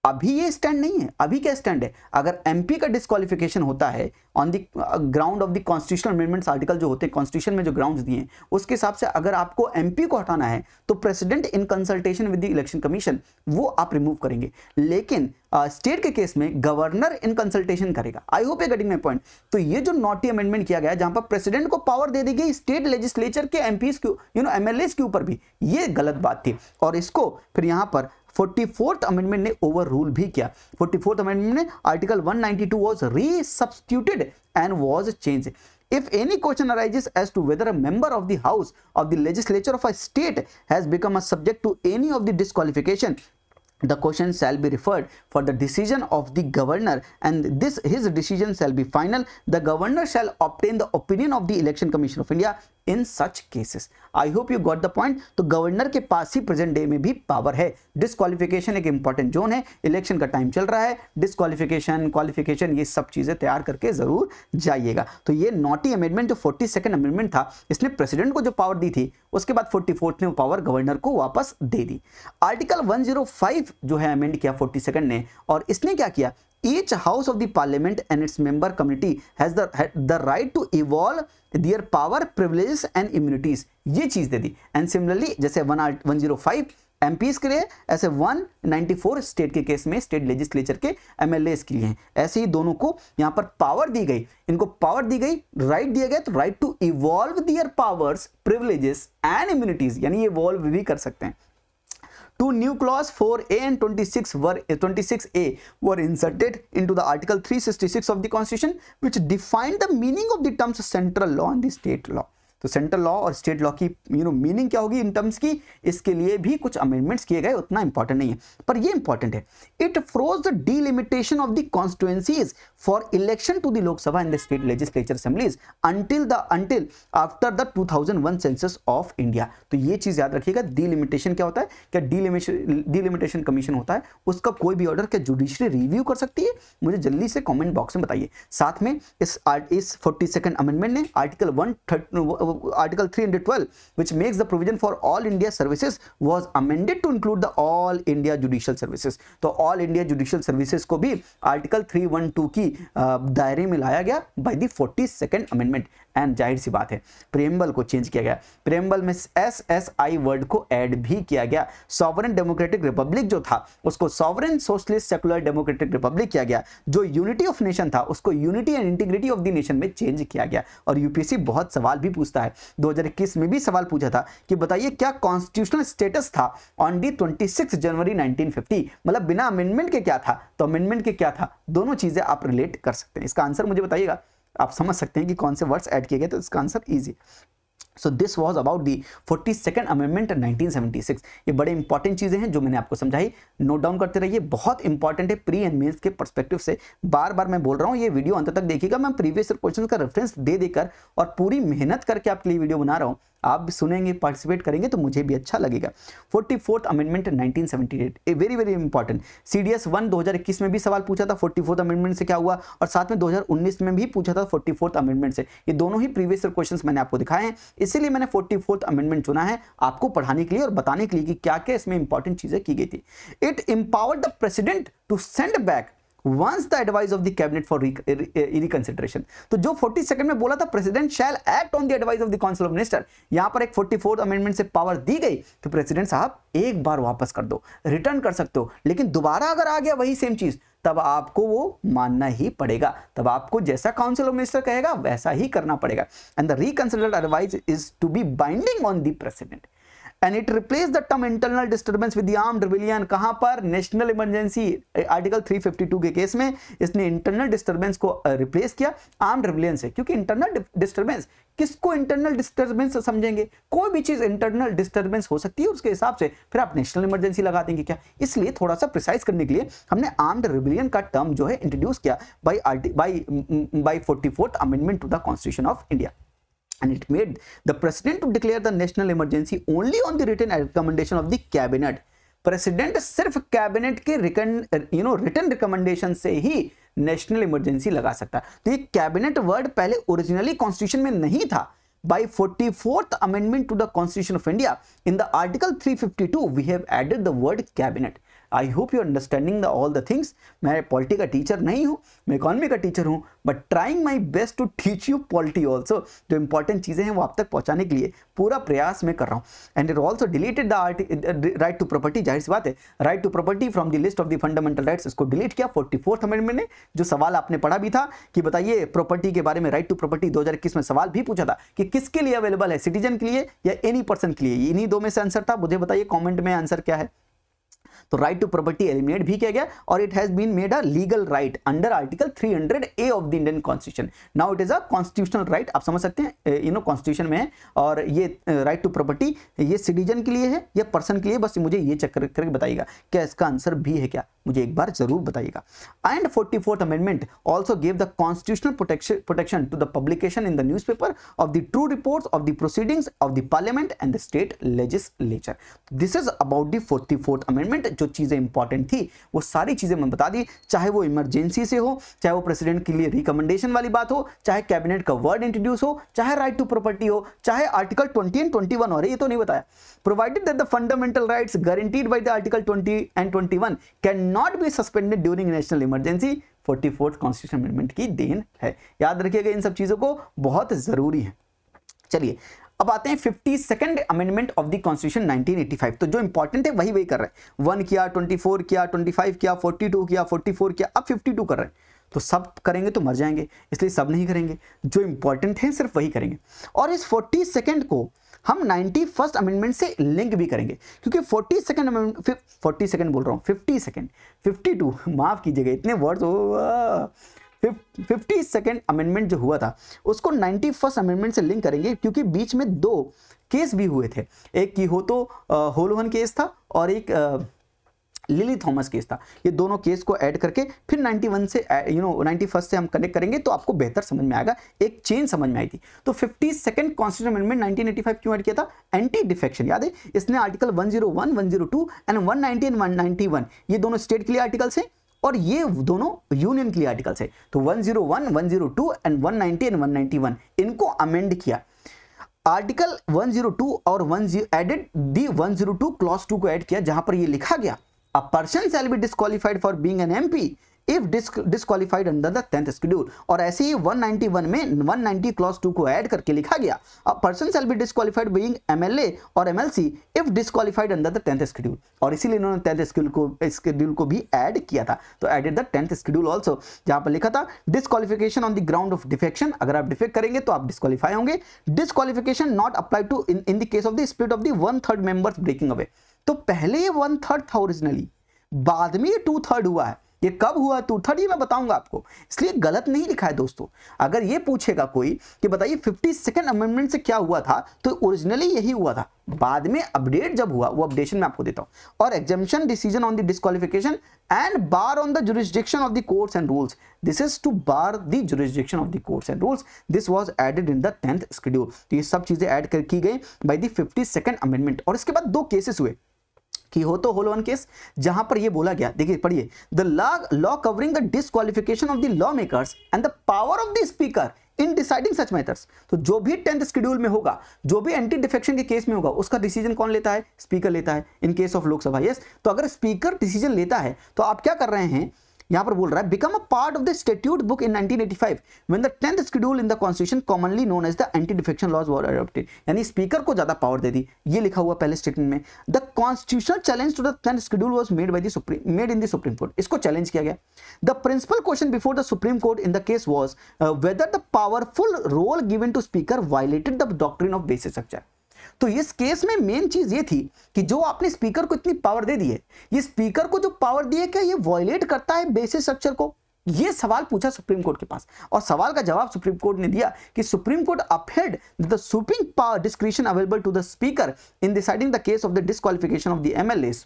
अभी ये स्टैंड नहीं है, अभी क्या स्टैंड है, अगर एमपी का डिस्क्वालिफिकेशन होता है on the ground of the constitutional amendments, article जो होते हैं कॉन्स्टिट्यूशन में जो ग्राउंड्स दिए हैं उसके हिसाब से अगर आपको एमपी को हटाना है तो president in consultation with the election commission वो आप रिमूव करेंगे, लेकिन स्टेट के केस में गवर्नर इन कंसल्टेशन करेगा। आई hope you getting my point. तो ये जो नॉटी अमेंडमेंट किया गया है जहां पर प्रेसिडेंट को पावर दे दी गई स्टेट लेजिस्लेचर के एमपीज के एमएलएस के ऊपर भी, ये गलत बात थी और इसको फिर यहां पर 44th अमेंडमेंट ने ओवर रूल भी किया। 44th अमेंडमेंट ने article 192 was resubstituted and was changed. If any question arises as to whether a member of the house of the legislature of a state has become a subject to any of the disqualification, the question shall be referred for the decision of the governor and his decision shall be final. The governor shall obtain the opinion of the election commission of India in such cases. I hope you got the point. तो governor के पास ही present day में भी power है। Disqualification एक important zone है, election का time चल रहा है, डिस्क्वालिफिकेशन क्वालिफिकेशन ये सब चीजें तैयार करके जरूर जाइएगा। तो ये नॉटी अमेंडमेंट जो 42nd अमेंडमेंट था, इसने प्रेसिडेंट को जो पावर दी थी, उसके बाद 44th ने वो पावर गवर्नर को वापस दे दी। आर्टिकल 105 जो है अमेंड किया 42nd ने, और इसने क्या किया, each house of the parliament and its member committee has the right to evolve their power, privileges and immunities, ये चीज दे दी। एंड सिमिलरली जैसे 105 एमपीज के लिए, ऐसे 194 स्टेट के केस में स्टेट लेजिस्लेचर के एमएलएस के लिए हैं। ऐसे ही दोनों को यहाँ पर पावर दी गई, इनको पावर दी गई, राइट दिया गया, तो right to evolve their powers, privileges and immunities, यानी ये इवॉल्व भी कर सकते हैं। Two new clause 4A and 26A were inserted into the Article 366 of the Constitution, which defined the meaning of the terms central law and the state law. तो central law और state law की meaning क्या होगी in terms की, इसके लिए भी कुछ अमेंडमेंट्स किए गए, उतना इंपॉर्टेंट नहीं है, पर ये इंपॉर्टेंट है। It froze the delimitation of the constituencies for election to the Lok Sabha and the state legislature assemblies until after the 2001 census of India. तो ये चीज याद रखिएगा, डिलिमिटेशन क्या होता है, क्या डिलिमिटेशन कमीशन होता है, उसका कोई भी ऑर्डर क्या जुडिशरी रिव्यू कर सकती है, मुझे जल्दी से कमेंट बॉक्स में बताइए। साथ में इस 42nd अमेंडमेंट ने Article 312, which makes the provision for all India services, was amended to include the all India judicial services. तो all India judicial services को भी Article 312 की दायरे में लाया गया by the 42nd amendment। And जाहिर सी बात है प्रेम्बल को चेंज किया गया, प्रेम्बल में SSI वर्ड को ऐड भी किया गया। सॉवरेन डेमोक्रेटिक रिपब्लिक जो था उसको sovereign socialist secular democratic Republic किया गया। जो यूनिटी ऑफ नेशन था उसको unity and integrity of the nation में चेंज किया गया। और यूपीएससी बहुत सवाल भी पूछता है, 2021 में भी सवाल पूछा था कि बताइए क्या कॉन्स्टिट्यूशनल स्टेटस था ऑन दी 26 जनवरी 1950, मतलब बिना अमेंडमेंट के क्या था, तो अमेंडमेंट के क्या था, दोनों चीजें आप रिलेट कर सकते हैं। इसका आंसर मुझे बताइएगा, आप समझ सकते हैं कि कौन से वर्ड्स ऐड किए गए, तो इसका answer easy. So this was about the 42nd amendment 1976। ये बड़े इंपॉर्टेंट चीजें हैं जो मैंने आपको समझाई, नोट डाउन करते रहिए, बहुत इंपॉर्टेंट है प्री एंड मेंस के पर्सपेक्टिव से। बार बार मैं बोल रहा हूँ, ये वीडियो अंत तक देखिएगा, मैं प्रीवियस क्वेश्चन का रेफरेंस दे देकर और पूरी मेहनत करके आपके लिए वीडियो बना रहा हूँ। आप भी सुनेंगे, पार्टिसिपेट करेंगे तो मुझे भी अच्छा लगेगा। 44th amendment 1978, a very very important. CDS 1 2021 में भी सवाल पूछा था 44th अमेंडमेंट से क्या हुआ, और साथ में 2019 में भी पूछा था 44th अमेंडमेंट से। ये दोनों ही प्रीवियस क्वेश्चंस मैंने आपको दिखाए हैं, इसीलिए मैंने 44th अमेंडमेंट चुना है आपको पढ़ाने के लिए और बताने के लिए कि क्या क्या इसमें इंपॉर्टेंट चीजें की गई थी। It empowered the president to send back once the advice of the cabinet for reconsideration। तो जो 42nd में बोला था president shell act on the advice of the council of minister, यहां पर एक 44th अमेंडमेंट से पावर दी गई कि प्रेसिडेंट साहब एक बार वापस कर दो, रिटर्न कर सकते हो, लेकिन दोबारा अगर आ गया वही सेम चीज तब आपको वो मानना ही पड़ेगा, तब आपको जैसा काउंसिल ऑफ मिनिस्टर कहेगा वैसा ही करना पड़ेगा। And the reconsidered advice is to be binding on the president. And it replaced the term internal disturbance with the armed rebellion। कहां पर, नेशनल इमरजेंसी आर्टिकल 352 के केस में इसने इंटरनल डिस्टर्बेंस को रिप्लेस किया आर्म्ड रिबेलियन से। क्योंकि internal disturbance, किसको इंटरनल डिस्टर्बेंस समझेंगे, कोई भी चीज इंटरनल डिस्टर्बेंस हो सकती है, उसके हिसाब से फिर आप नेशनल इमरजेंसी लगा देंगे क्या। इसलिए थोड़ा सा प्रिसाइज करने के लिए हमने आर्म्ड रिबेलियन का टर्म जो है इंट्रोड्यूस किया by 44th amendment to the constitution of India. And it made the president to declare the national emergency only on the written recommendation of the cabinet। President सिर्फ cabinet के written recommendation से ही national emergency लगा सकता है। तो ये cabinet word पहले originally constitution में नहीं था। By 44th amendment to the Constitution of India, in the Article 352, we have added the word cabinet। I hope you understanding all the things. मैं पॉलिटी का टीचर नहीं हूं, मैं इकोनॉमी का टीचर हूं, but trying my best to teach you polity also. जो important चीजें हैं वो आप तक पहुंचाने के लिए पूरा प्रयास मैं कर रहा हूं। And it also deleted the right to property, जाहिर सी बात है, right to property from the list of the fundamental rights, इसको डिलीट किया 44th अमेंडमेंट ने। जो सवाल आपने पढ़ा भी था कि बताइए प्रॉपर्टी के बारे में, राइट टू प्रॉपर्टी 2021 में सवाल भी पूछा था कि किसके लिए अवेलेबल है, सिटीजन के लिए या एनी पर्सन के लिए, इन्हीं दो में से आंसर था। मुझे बताइए कमेंट में आंसर क्या है। तो राइट टू प्रॉपर्टी एलिमिनेट भी किया गया और it has been made a legal right under article 300A of the Indian constitution. Now it is a constitutional right, आप समझ सकते हैं कॉन्स्टिट्यूशन में है। और ये राइट टू प्रॉपर्टी ये सिटीजन के लिए है या पर्सन के लिए, बस मुझे ये चेक करके बताइएगा क्या इसका आंसर भी है क्या। मुझे एक बार जरूर बताइएगा। And 44th amendment also give the constitutional protection to the publication in the newspaper of the true reports of the proceedings of the parliament and the state legislature. This is about the 44th amendment. जो चीजें important थी वो सारी चीजें मैं बता दी, चाहे वो इमरजेंसी से हो, चाहे वो प्रेसिडेंट के लिए रिकमेंडेशन वाली बात हो, चाहे कैबिनेट का वर्ड इंट्रोड्यूस हो, चाहे राइट टू प्रॉपर्टी हो, चाहे आर्टिकल 20 एंड 21 हो रही, ये तो नहीं बताया। Provided that the fundamental rights guaranteed by the article 20 and 21 can not be suspended during national emergency. 44th constitution amendment की देन है। याद रखिएगा, इन सब चीजों को बहुत जरूरी है। चलिए अब आते हैं 52nd amendment of the constitution 1985। तो जो इंपॉर्टेंट है वही कर रहे हैं। 1 किया, 24 किया, 25 किया, 42 किया, 44 किया, अब 52 कर रहे हैं। तो सब करेंगे तो मर जाएंगे, इसलिए सब नहीं करेंगे, जो इंपॉर्टेंट है सिर्फ वही करेंगे। और इस 42nd को हम 91st अमेंडमेंट से लिंक भी करेंगे, क्योंकि 42nd अमेंडमेंट, 42nd बोल रहा हूँ, 52nd, 52 माफ कीजिएगा, इतने वर्ड्स हो। 52nd अमेंडमेंट जो हुआ था उसको 91st अमेंडमेंट से लिंक करेंगे, क्योंकि बीच में 2 केस भी हुए थे। एक की हो तो होलोहन केस था और एक लिली थॉमस केस था। ये दोनों केस को ऐड करके फिर 91 से 91st से हम कनेक्ट करेंगे तो आपको बेहतर समझ में आएगा, एक चेन समझ में आई थी। तो 52nd कॉन्स्टिट्यूशन अमेंडमेंट 1985 क्यों ऐड किया था? Anti defection. याद है, इसने आर्टिकल 101, 102 एंड 190 एंड 191 ये दोनों स्टेट के लिए आर्टिकल्स हैं और ये दोनों यूनियन के लिए आर्टिकल्स है। तो 101, 102 एंड 190 एंड 191 इनको अमेंड किया। आर्टिकल 102 और 10 एडेड दी 102 क्लॉज 2 को ऐड किया, जहां पर ये लिखा गया A person shall be disqualified for being an MP if disqualified under the 10th schedule। और ऐसे ही 191 में 190 क्लॉज 2 को ऐड करके लिखा गया A person shall be disqualified being MLA और MLC if disqualified under the 10th schedule। और इसीलिए इन्होंने 10th schedule को भी ऐड किया था। तो added the 10th schedule also, जहां पर लिखा था disqualification on the ground of defection। अगर आप डिफेक्ट करेंगे तो आप डिस्क्वालीफाई होंगे। disqualification not applied to in the case of the split of the 1/3 members breaking away। तो पहले ये 1/3 था ओरिजिनली, बाद में ये 2/3 हुआ है। ये कब हुआ 2/3 ये मैं बताऊंगा आपको, इसलिए गलत नहीं लिखा है दोस्तों। अगर ये पूछेगा कोई कि बताइए 52nd अमेंडमेंट से क्या हुआ था, तो ओरिजिनली यही हुआ था, बाद में अपडेट जब हुआ वो अपडेशन मैं आपको देता हूं। और exemption decision on the disqualification and bar on the jurisdiction of the courts and rules, this is to bar the jurisdiction of the courts and rules, this was added in the 10th schedule. तो ये सब चीजें add की गई by the 52nd amendment. और इसके बाद 2 cases हुए कि हो तो होलोवन केस, जहां पर यह बोला गया, देखिए पढ़िए, the law covering the disqualification of the law makers and the power of the speaker in deciding such matters. तो जो भी 10th शेड्यूल में होगा, जो भी एंटी डिफेक्शन के केस में होगा, उसका डिसीजन कौन लेता है? स्पीकर लेता है। इन केस ऑफ लोकसभा, यस। तो अगर स्पीकर डिसीजन लेता है तो आप क्या कर रहे हैं, यहां पर बोल रहा है become a part of the statute book in 1985 when the 10th schedule in the constitution commonly known as the anti defection laws were adopted. यानी स्पीकर को ज्यादा पावर दे दी, ये लिखा हुआ पहले स्टेटमेंट में। The constitutional challenge to the 10th schedule was made in the supreme court. इसको challenge किया गया। The principal question before the supreme court in the case was whether the powerful role given to speaker violated the doctrine of basic structure. तो इस case में main चीज ये थी कि जो आपने स्पीकर को इतनी पावर दे दी है, ये स्पीकर को जो पावर दी है, क्या ये वायलेट करता है बेसिक स्ट्रक्चर को? ये सवाल पूछा सुप्रीम कोर्ट के पास, और सवाल का जवाब सुप्रीम कोर्ट ने दिया कि supreme court upheld the supreme power discretion available to the speaker in deciding the case of the disqualification of the MLAs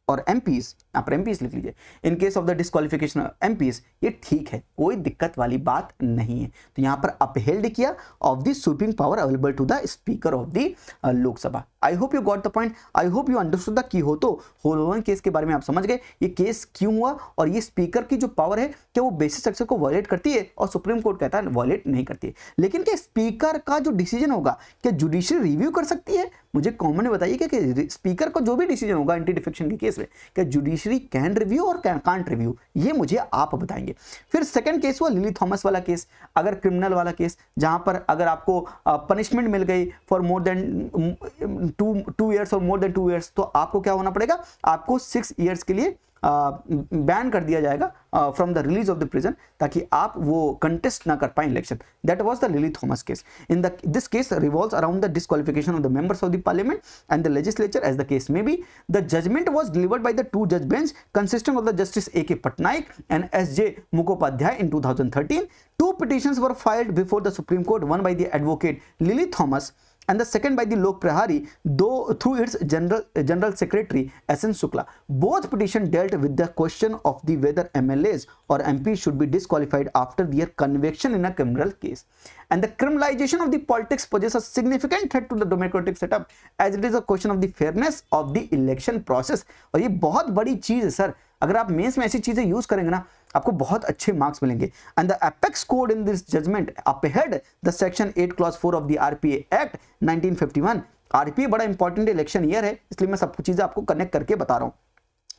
और एमपीज। यहाँ पर एमपीज लिख लीजिए, in case of the disqualification of MPs. ये ठीक है, कोई दिक्कत वाली बात नहीं है। तो यहाँ पर अपहेल्ड किया of the supreme power available to the speaker of the Lok Sabha. I hope you got the point, I hope you understood the की हो तो होलोवन केस के बारे में आप समझ गए, ये केस क्यों हुआ और ये स्पीकर की जो पावर है क्या वो बेसिक स्ट्रक्चर को वायलेट करती है, और सुप्रीम कोर्ट कहता है वायलेट नहीं करती है। लेकिन क्या स्पीकर का जो डिसीजन होगा क्या जुडिशरी रिव्यू कर सकती है? मुझे कॉमन में बताइए कि स्पीकर का जो भी डिसीजन होगा एंटी डिफेक्शन के केस में, क्या जुडिशरी कैन रिव्यू और कांट रिव्यू, ये मुझे आप बताएंगे। फिर सेकंड केस हुआ लिली थॉमस वाला केस, अगर क्रिमिनल वाला केस, जहां पर अगर आपको पनिशमेंट मिल गई फॉर मोर देन 2 years और मोर देन 2 years, तो आपको क्या होना पड़ेगा? आपको 6 years के लिए बैन कर दिया जाएगा from the release of the prison, ताकि आप वो कंटेस्ट ना कर पाए election. That was the Lily Thomas case. In the this case revolves around the disqualification of the members of the parliament and the legislature as the case may be. The judgement was delivered by the 2 जज bench consisting of the justice A.K. Patnaik and S.J. Mukhopadhyay in 2013। 2 petitions were filed before the Supreme Court, one by the advocate Lily Thomas and the second by the Lok Prahari, though through its general secretary S.N. Shukla. Both petition dealt with the question of the whether MLAs or MPs should be disqualified after their conviction in a criminal case. And the criminalization of the politics poses a significant threat to the democratic setup, as it is a question of the fairness of the election process. और ये बहुत बड़ी चीज है sir, अगर आप mains में ऐसी चीजें यूज करेंगे ना, आपको बहुत अच्छे मार्क्स मिलेंगे. And the apex court in this judgement upheld the section 8 clause 4 of the RPA act 1951. RPA बड़ा इंपॉर्टेंट इलेक्शन ईयर है, इसलिए मैं सब कुछ चीजें आपको कनेक्ट करके बता रहा हूं.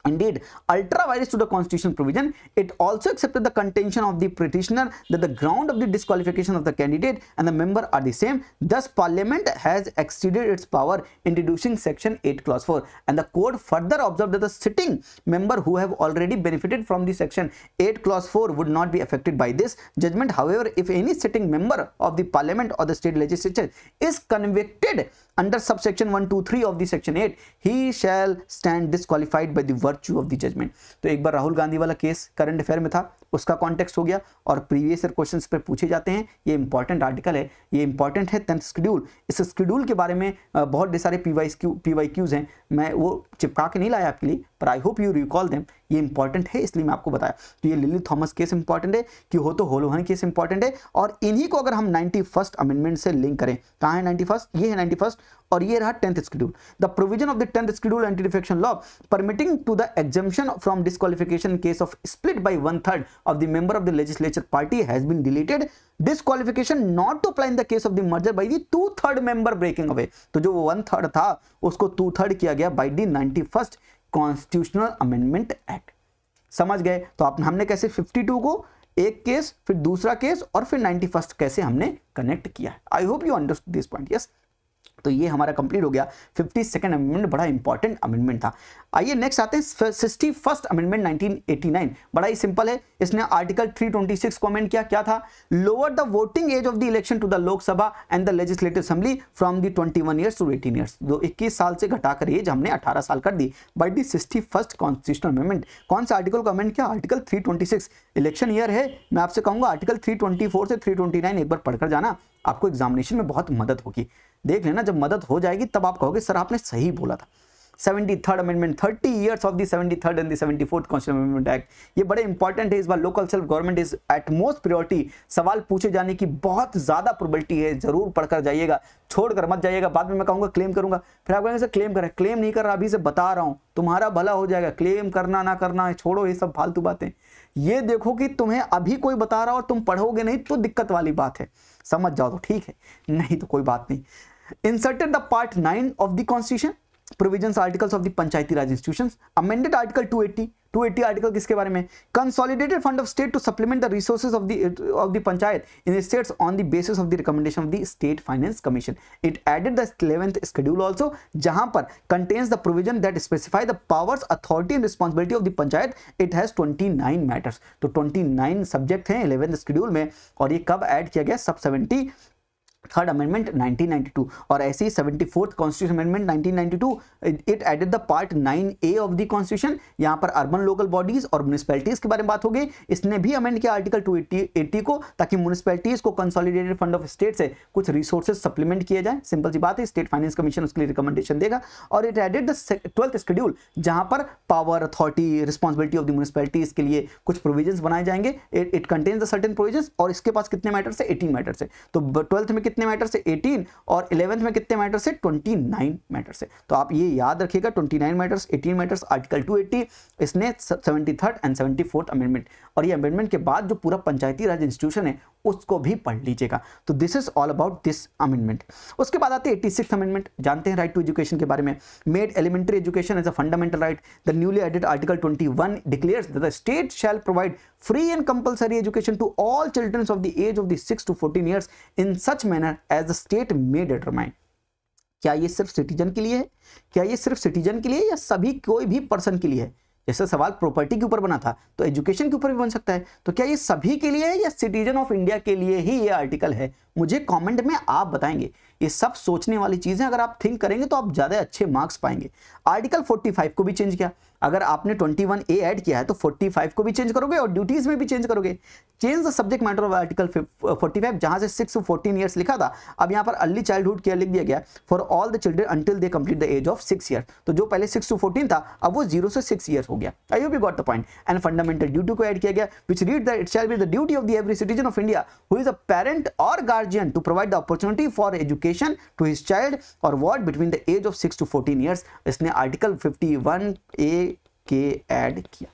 Indeed, ultra vires to the constitutional provision, it also accepted the contention of the petitioner that the ground of the disqualification of the candidate and the member are the same. Thus, Parliament has exceeded its power, introducing Section 8 Clause 4. And the Code further observed that the sitting member who have already benefited from the Section 8 Clause 4 would not be affected by this judgment. However, if any sitting member of the Parliament or the state legislature is convicted under subsection 1, 2, 3 of the Section 8, he shall stand disqualified by the virtue of the judgment. तो एक बार राहुल गांधी वाला case current affair में था, उसका context हो गया और previous year questions पे पूछे जाते हैं. ये इंपॉर्टेंट आर्टिकल है, ये इंपॉर्टेंट है 10th शेड्यूल. इस शेड्यूल के बारे में बहुत ढेर सारे PYQs हैं, मैं वो चिपका के नहीं लाया आपके लिए, पर आई होप यू रिकॉल देम. ये इंपॉर्टेंट है इसलिए मैं आपको बताया. तो ये लिली थॉमस केस इंपॉर्टेंट है, क्योहोतो होलोहन केस इंपॉर्टेंट है, और इन्हीं को अगर हम 91st अमेंडमेंट से लिंक करें, कहाँ है 91st, ये है 91st, और ये रहा 10th schedule. The provision of the 10th schedule anti defection law permitting to the exemption from disqualification in case of split by 1/3 of the member of the legislature party has been deleted. Disqualification not to apply in the case of the merger by the 2/3 member breaking away. तो जो 1/3 था उसको 2/3 किया गया by the 91st Constitutional Amendment Act. समझ गए? तो हमने कैसे 52 को एक केस, फिर दूसरा केस, और फिर 91st कैसे हमने कनेक्ट किया. आई hope you understood this point. Yes, तो ये हमारा कंप्लीट हो गया. 52nd अमेंडमेंट बड़ा इंपॉर्टेंट अमेंडमेंट था. आइए नेक्स्ट आते हैं 61st अमेंडमेंट 1989. बड़ा ही सिंपल है. इसने आर्टिकल 326 को अमेंड किया. क्या था? Lower the voting age of the election to the Lok Sabha and the legislative assembly from the 21 years to 18 years. 21 साल से घटाकर एज हमने 18 साल कर दी by the 61st constitutional amendment. कौन सा आर्टिकल को अमेंड किया? आर्टिकल 326. इलेक्शन ईयर है, मैं आपसे कहूंगा आर्टिकल 324 से 329 एक बार पढ़कर जाना, आपको एग्जामिनेशन में बहुत मदद होगी. देख लेना, जब मदद हो जाएगी तब आप कहोगे सर आपने सही बोला था. 73rd amendment, 30 years of the 73rd and the 74th constitutional amendment act. ये बड़े इंपॉर्टेंट है. इस बार local self government is at most priority. सवाल पूछे जाने की बहुत ज्यादा प्रोबेबिलिटी है, जरूर पढ़कर जाइएगा, छोड़कर मत जाइएगा. बाद में मैं कहूंगा क्लेम करूंगा, फिर आप कहेंगे सर क्लेम करें. क्लेम नहीं कर रहा, अभी से बता रहा हूं, तुम्हारा भला हो जाएगा. क्लेम करना ना करना छोड़ो, ये सब फालतू बातें. ये देखो कि तुम्हें अभी कोई बता रहा और तुम पढ़ोगे नहीं तो दिक्कत वाली बात है. समझ जाओ तो ठीक है, नहीं तो कोई बात नहीं. Inserted the part 9 of the constitution, provisions articles of the Panchayati Raj institutions. Amended article 280 article किसके बारे में? Consolidated fund of state to supplement the resources of the panchayat in the states on the basis of the recommendation of the state finance commission. It added the 11th schedule also, जहां पर contains the provision that specify the powers, authority and responsibility of the panchayat. It has 29 matters. तो 29 subject हैं 11th schedule में, और ये कब add किया गया? सब 73rd अमेंडमेंट 1992. और ऐसे ही 74th constitution amendment 1992, it added the part 9A of the constitution. यहां पर अर्बन लोकल बॉडीज और म्युनिसिपैलिटीज के बारे में बात हो गई. इसने भी अमेंड किया आर्टिकल 280 को, ताकि म्युनिसिपैलिटीज को कंसोलिडेटेड फंड ऑफ स्टेट से कुछ रिसोर्सेज सप्लीमेंट किए जाए. सिंपल सी बात है, स्टेट फाइनेंस कमीशन उसके लिए रिकमेंडेशन देगा. और it added the 12th schedule, जहां पर power, authority, responsibility of the municipalities के लिए कुछ प्रोविजंस बनाए जाएंगे. It contains the certain provisions. और इसके पास कितने मैटर्स है? 18 मैटर्स है. तो 12th में कितने मैटर से? 18. और 11th में कितने मैटर से? 29 मैटर से. तो आप ये याद रखिएगा, 29 मैटर्स, 18 मैटर्स, आर्टिकल 280. इसने 73rd एंड 74th अमेंडमेंट. और ये अमेंडमेंट के बाद जो पूरा पंचायती राज इंस्टीट्यूशन है उसको भी पढ़ लीजिएगा. तो this is all about this amendment. उसके बाद आते हैं 86th अमेंडमेंट. जानते हैं राइट टू एजुकेशन के बारे में. Made elementary education as a fundamental right. The newly added article 21 declares that the state shall provide free and compulsory education to all children of the age of the 6 to 14 years in such manner as the state may determine. क्या ये सिर्फ citizen के लिए है? क्या ये सिर्फ citizen के लिए या सभी कोई भी पर्सन के लिए है? जैसे सवाल प्रॉपर्टी के ऊपर बना था तो एजुकेशन के ऊपर भी बन सकता है. तो क्या ये सभी के लिए है या सिटीजन ऑफ इंडिया के लिए ही ये आर्टिकल है? मुझे कमेंट में आप बताएंगे. ये सब सोचने वाली चीजें, अगर आप थिंक करेंगे तो आप ज्यादा अच्छे मार्क्स पाएंगे. आर्टिकल 45 को भी चेंज किया. अगर आपने 21A ऐड किया है तो 45 को भी चेंज करोगे और ड्यूटीज में भी चेंज करोगे। Change the subject matter of article 45, जहां से 6 to 14 ईयर्स लिखा था, अब यहां पर अर्ली चाइल्डहुड केयर लिख दिया गया for all the children until they complete the age of 6 year. तो जो पहले 6 to 14 था, अब वो 0 से 6 ईयर्स हो गया। I hope you got the point. And fundamental duty को ऐड किया गया, which read that it shall be the duty of the every citizen of India who is a parent और guardian to provide the opportunity for education to his child और ward between the age of 6 to 14 years. इसने article 51A के add किया।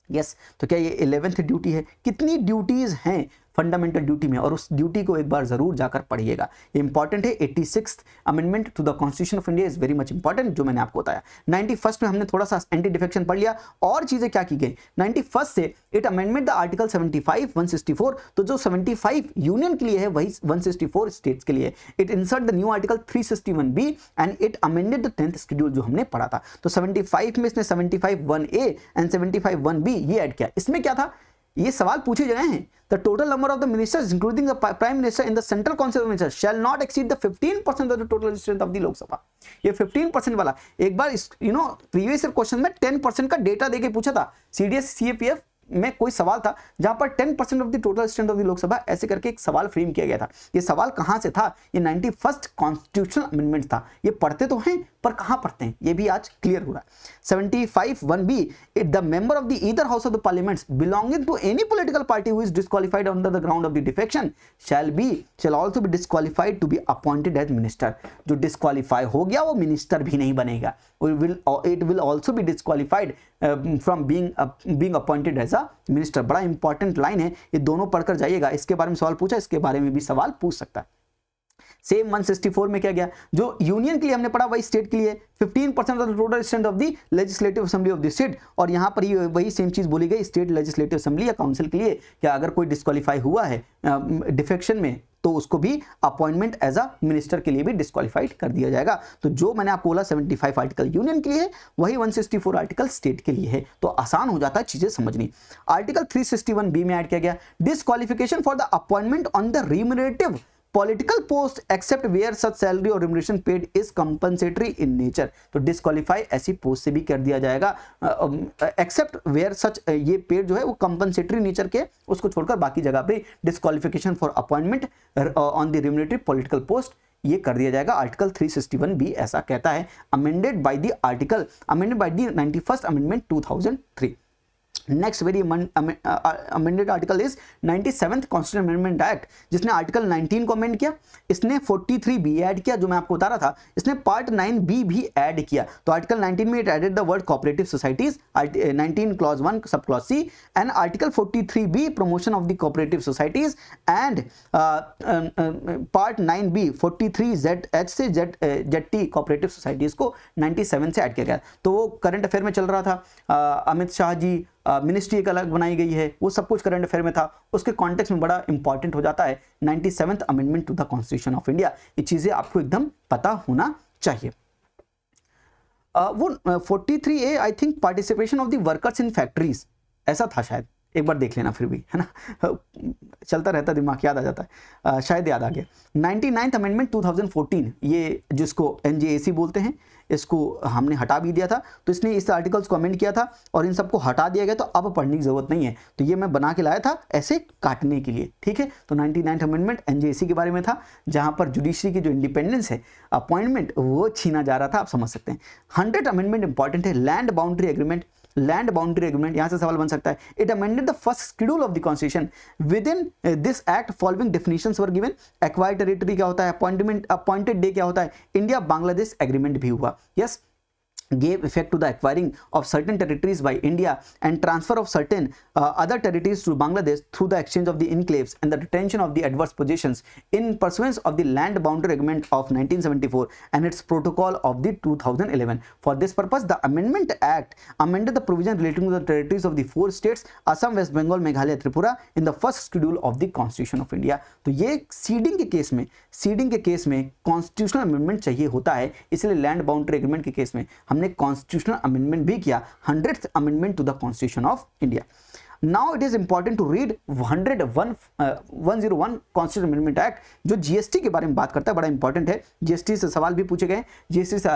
Yes, तो क्या ये 11th duty है? कितनी ड्यूटीज हैं फंडामेंटल ड्यूटी में, और उस ड्यूटी को एक बार जरूर जाकर पढ़िएगा, ये इंपॉर्टेंट है। 86th amendment to the constitution of India is very much important, जो मैंने आपको बताया। 91st में हमने थोड़ा सा एंटी डिफेक्शन पढ़ लिया, और चीजें क्या की गई 91st से, इट अमेंडमेंट द आर्टिकल 75, 164, तो जो 75 यूनियन के लिए है वही 164 स्टेट्स के लिए। It insert the new article 361B and it amended the 10th schedule जो हमने पढ़ा था। तो 75 में इसने 75(1)A एंड 75(1)B ये ऐड किया। इसमें क्या था, ये सवाल पूछे गए हैं, the total number of the ministers including the prime minister in the central council of ministers shall not exceed the 15% of the total strength of the Lok Sabha. ये 15% वाला एक बार प्रीवियस ईयर क्वेश्चन में 10% का डेटा देके पूछा था। CDS CAPF में कोई सवाल था जहां पर 10% of the total strength of the Lok Sabha ऐसे करके एक सवाल फ्रेम किया गया था। ये सवाल कहां से था? ये 91st कॉन्स्टिट्यूशनल अमेंडमेंट था। ये पढ़ते तो हैं पर कहां पढ़ते हैं, ये भी आज क्लियर हो रहा है। 75(1)B, it the member of the either house of the parliaments belonging to any political party who is disqualified under the ground of the defection shall also be disqualified to be appointed as minister. जो disqualify हो गया वो minister भी नहीं बनेगा। It will also be disqualified from being appointed as a minister. बड़ा important line है, ये दोनों पढ़कर जाइएगा। इसके बारे में सवाल पूछा, इसके बारे में भी सवाल पूछ सकता है। सेम 164 में क्या गया, जो यूनियन के लिए हमने पढ़ा वही स्टेट के लिए 15% of the total strength of the legislative assembly of the state, और यहां पर ही वही सेम चीज बोली गई स्टेट लेजिस्लेटिव असेंबली या काउंसिल के लिए, क्या अगर कोई डिस्क्वालीफाई हुआ है डिफेक्शन में तो उसको भी अपॉइंटमेंट एज अ मिनिस्टर के लिए भी डिस्क्वालीफाइड कर दिया जाएगा। तो जो मैंने आपको बोला 75 आर्टिकल यूनियन के लिए है, वही 164 आर्टिकल स्टेट के लिए है। तो आसान हो जाता है चीजें समझनी। आर्टिकल 361B में ऐड किया गया, disqualification for the appointment on the remunerative political post except where such salary और remuneration paid is compensatory in nature. तो डिस्क्वालीफाई ऐसी पोस्ट से भी कर दिया जाएगा, एक्सेप्ट वेयर सच ये पेड जो है वो कंपनसेटरी नेचर के, उसको छोड़कर बाकी जगह पे disqualification for appointment on the remunerative political post ये कर दिया जाएगा। आर्टिकल 361B ऐसा कहता है, amended by the 91st amendment 2003। Next very amended article is 97th constitution amendment act, जिसने आर्टिकल 19 को अमेंड किया। इसने 43B ऐड किया, जो मैं आपको बता रहा था। इसने पार्ट 9B भी ऐड किया। तो आर्टिकल 19 में it added the word cooperative societies, 19 clause 1 sub clause C, and article 43B promotion of the cooperative societies, and part 9B 43ZH से ZT कोऑपरेटिव सोसाइटीज को 97 से ऐड किया गया। तो वो करंट अफेयर में चल रहा था। अमित शाह जी मिनिस्ट्री एक अलग बनाई गई है, वो सब कुछ करंट अफेयर में था, उसके कॉन्टेक्स्ट में बड़ा इंपॉर्टेंट हो जाता है 97th amendment to the constitution of India. ये चीजें आपको एकदम पता होना चाहिए। वो 43A I think participation of the workers in factories ऐसा था शायद, एक बार देख लेना फिर भी, है ना, चलता रहता दिमाग, याद आ जाता है, शायद याद आ गया। 99th अमेंडमेंट 2014, ये जिसको NJAC बोलते हैं, इसको हमने हटा भी दिया था। तो इसने इस आर्टिकल्स को अमेंड किया था और इन सबको हटा दिया गया, तो अब पढ़ने की जरूरत नहीं है। तो ये मैं बना के लाया था ऐसे काटने के लिए, ठीक है। तो 99th अमेंडमेंट NJAC के बारे में था, जहां पर जुडिशरी की जो इंडिपेंडेंस है, अपॉइंटमेंट, वो छीना जा रहा था, आप समझ सकते हैं। 100th अमेंडमेंट इंपॉर्टेंट है, land boundary agreement. Land boundary agreement, यहां से सवाल बन सकता है। It amended the first schedule of the constitution. With in this act following definitions were given. Acquired territory क्या होता है, अपॉइंटेड डे क्या होता है, इंडिया बांग्लादेश एग्रीमेंट भी हुआ। Yes, gave effect to the acquiring of certain territories by India and transfer of certain other territories to Bangladesh through the exchange of the enclaves and the retention of the adverse possessions in pursuance of the Land Boundary Agreement of 1974 and its protocol of the 2011. For this purpose, the Amendment Act amended the provision relating to the territories of the 4 states Assam, West Bengal, Meghalaya, Tripura in the first schedule of the Constitution of India. तो ये seeding के case में constitutional amendment चाहिए होता है, इसलिए land boundary agreement के case में हमने कॉन्स्टिट्यूशनल अमेंडमेंट भी किया, 100th amendment to the constitution of India. Now it is important to read 101 constitution amendment act, जो जीएसटी के बारे में बात करता है, बड़ा इंपॉर्टेंट है। जीएसटी से सवाल भी पूछे गए, जीएसटी से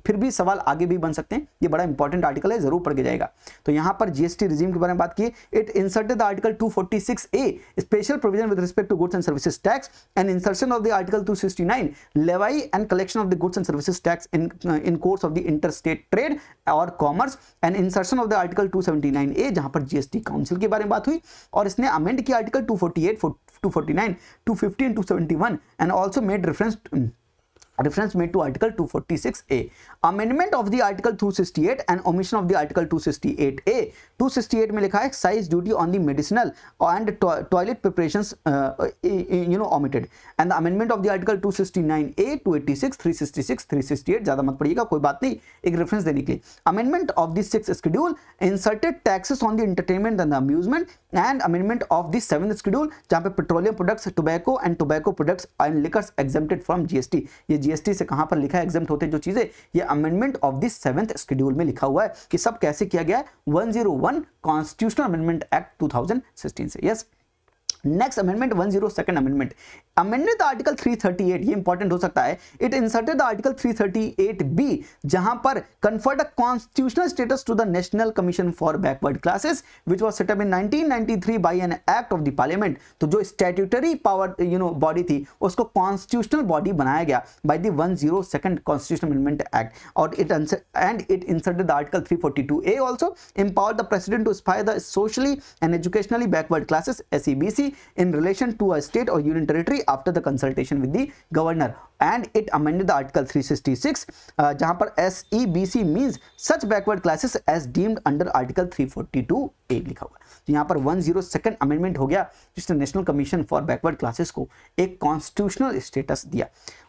फिर भी सवाल आगे भी बन सकते हैं, ये बड़ा इंपॉर्टेंट आर्टिकल है, जरूर पढ़ के जाएगा। तो यहाँ पर जीएसटी रिजीम के बारे में बात की। It inserted the article 246A special provision with respect to goods and services tax and insertion of the article 269 levy and collection of the goods and services tax in course of the interstate trade और commerce and insertion of the article 279A, जहां पर GST council के बारे में बात हुई, और इसने अमेंड किया article 248, 249, 250 and 271 and also made reference made to article 246A. Amendment of the article 268 and omission of the article 268A. 268 में लिखा है excise duty on the medicinal and toilet preparations omitted, and the amendment of the article 269A, 286, 366, 368 ज्यादा मत पढ़िएगा, कोई बात नहीं, एक रेफरेंस देने के लिए। Amendment of the 6th schedule inserted taxes on the entertainment and the amusement, and amendment of the 7th schedule जहाँ पे petroleum products, tobacco and tobacco products and liquors exempted from GST। ये GST से कहां पर लिखा है exempt होते हैं जो चीजें, ये amendment of the 7th schedule में लिखा हुआ है कि सब कैसे किया गया है 101 कॉन्स्टिट्यूशनल अमेंडमेंट एक्ट 2016 से। Yes, next amendment 102nd amendment amended the article 338, ये इंपॉर्टेंट हो सकता है। It inserted the article 338B जहां पर conferred a constitutional status to the national commission for backward classes which was set up in 1993 by an act of the parliament. तो जो statutory power body थी उसको constitutional body बनाया गया by the 102nd constitutional amendment act, और it inserted the article 342A also empowered the president to spy the socially and educationally backward classes SEBC in relation to a state or union territory after the consultation with the governor, and it amended the article 366 जहां पर SEBC means such backward classes as deemed under article 342A लिखा हुआ है। तो यहाँ पर 102nd amendment हो गया जिसने national commission for backward classes को एक कॉन्स्टिट्यूशनल स्टेटस दिया।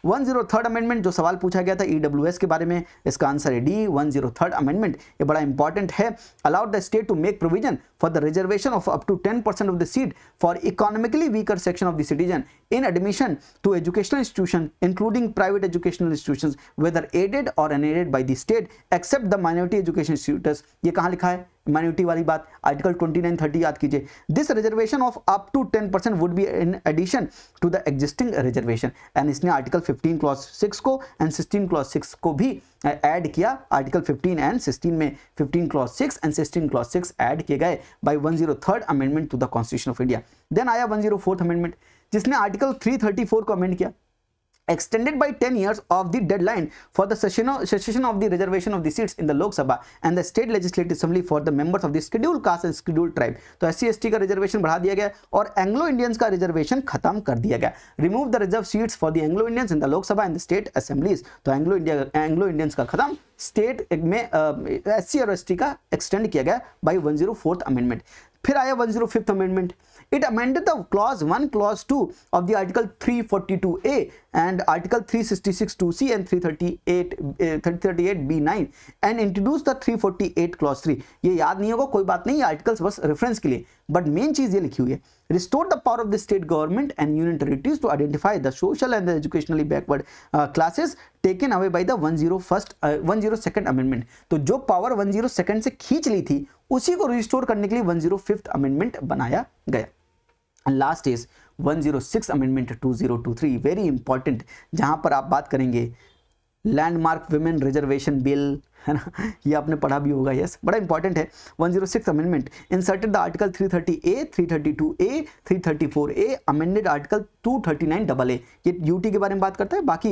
103rd अमेंडमेंट जो सवाल पूछा गया था EWS के बारे में, इसका आंसर है डी। 103rd अमेंडमेंट ये बड़ा इंपॉर्टेंट है। Allowed the state to make provision for the reservation of up to 10% of the seat for economically weaker section of the citizen in admission to educational institution including private educational institutions whether aided और unaided by the state except the minority education institutes. ये कहाँ लिखा है minority वाली बात, article 2930 याद कीजिए। This reservation of up to 10% would be in addition to the existing reservation, and इसने आर्टिकल 15 क्लॉज 6 को एंड 16 क्लॉज 6 को भी ऐड किया। आर्टिकल 15 एंड 16 में 15 क्लॉज 6 एंड 16 क्लॉज 6 ऐड किए गए by 103rd amendment to the constitution of India. Then आया 104th amendment जिसने आर्टिकल 334 को अमेंड किया, extended by 10 years of the deadline for the cessation of the reservation of the seats in the Lok Sabha and the state legislative assembly for the members of the scheduled caste and scheduled tribe। तो SC/ST का reservation बढ़ा दिया गया और Anglo Indians का reservation खत्म कर दिया गया। Remove the reserve seats for the Anglo Indians in the लोक सभा एंड द स्टेट असेंबलीज। तो एंग्लो इंडियंस का खत्म, स्टेट में SC और ST का एक्सटेंड किया गया बाय 104th अमेंडमेंट। फिर आया 105th amendment. It amended the clause 1, clause 2 of the article 342A and article 366(2)(c) and 338(b)(9 and introduced the 348 clause 3। ये याद नहीं होगा कोई बात नहीं, आर्टिकल्स बस रेफरेंस के लिए, बट मेन चीज ये लिखी हुई है। Restored the power of the state government and union territories to identify the social and the educationally backward classes taken away by the 102nd amendment। तो जो पावर 102nd से खींच ली थी उसी को रिस्टोर करने के लिए 105th अमेंडमेंट बनाया गया। Last is 106 amendment 2023, very important, जहां पर आप बात करेंगे लैंडमार्क विमेन रिजर्वेशन बिल, है ना, ये आपने पढ़ा भी होगा। यस, बड़ा इंपॉर्टेंट है। 106 amendment inserted the article 330A, 332A, 334A, amended article 239AA। ये यूटी के बारे में बात करता है, बाकी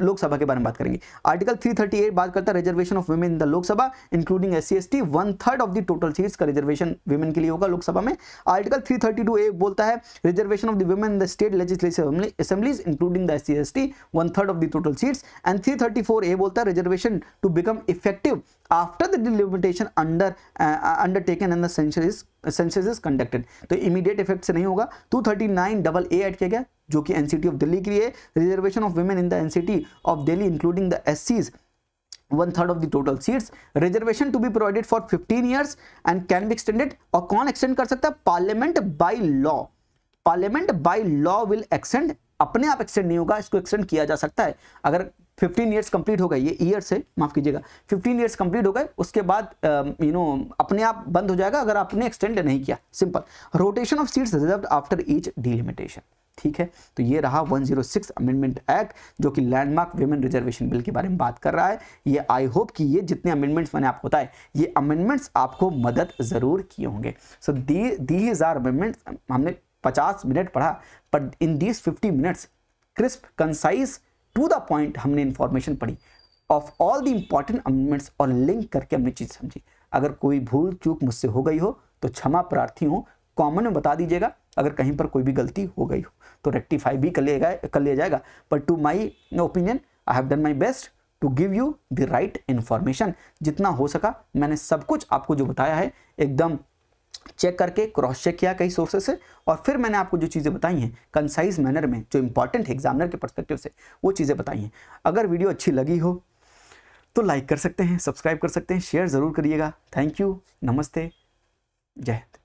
लोकसभा के बारे में बात करेंगे। आर्टिकल 338 बात करता है reservation of women in the Lok Sabha including SC/ST, 1/3 of the total seats का रिजर्वेशन वुमेन के लिए होगा लोकसभा में। आर्टिकल 332A बोलता है reservation of the women in the state legislative assemblies including the SC/ST, 1/3 of the total seats. And 334A बोलता है reservation to become effective after the delimitation undertaken and the census is conducted। तो immediate effect से नहीं होगा। 239AA add किया गया जो कि NCT ऑफ दिल्ली के लिए, reservation of women in the NCT of Delhi including the SCs 1/3 of the total seats, reservation to be provided for 15 years and can be extended। और कौन एक्सटेंड कर सकता है? Parliament by law. Parliament by law will extend, अपने आप extend नहीं होगा, इसको एक्सटेंड किया जा सकता है। अगर 15 ईयर्स कंप्लीट हो गए, ये ईयर से माफ कीजिएगा, 15 ईयर्स कंप्लीट हो गए, उसके बाद अपने आप बंद हो जाएगा अगर आपने एक्सटेंड नहीं किया, simple. Rotation of seats reserved after each delimitation, ठीक है। तो ये रहा 106 अमेंडमेंट एक्ट जो कि लैंडमार्क विमेन रिजर्वेशन बिल के बारे में बात कर रहा है। ये आई होप कि ये जितने अमेंडमेंट्स मैंने आपको बताए, ये अमेंडमेंट्स आपको मदद जरूर किए होंगे। So these are amendments. हमने 50 मिनट पढ़ा, पर in these 50 minutes crisp, concise, to the point हमने इंफॉर्मेशन पढ़ी of all the important amendments और लिंक करके हमने चीज समझी। अगर कोई भूल चूक मुझसे हो गई हो तो क्षमा प्रार्थी हूँ, कॉमन में बता दीजिएगा। अगर कहीं पर कोई भी गलती हो गई हो तो रेक्टिफाई भी कर लिया जाएगा। पर to my opinion I have done my best to give you the right information. जितना हो सका मैंने सब कुछ आपको जो बताया है एकदम चेक करके क्रॉस चेक किया कई सोर्सेस से, और फिर मैंने आपको जो चीज़ें बताई हैं कंसाइज मैनर में, जो इंपॉर्टेंट है एग्जामिनर के पर्सपेक्टिव से, वो चीज़ें बताई हैं। अगर वीडियो अच्छी लगी हो तो लाइक कर सकते हैं, सब्सक्राइब कर सकते हैं, शेयर ज़रूर करिएगा। थैंक यू, नमस्ते, जय हिंद।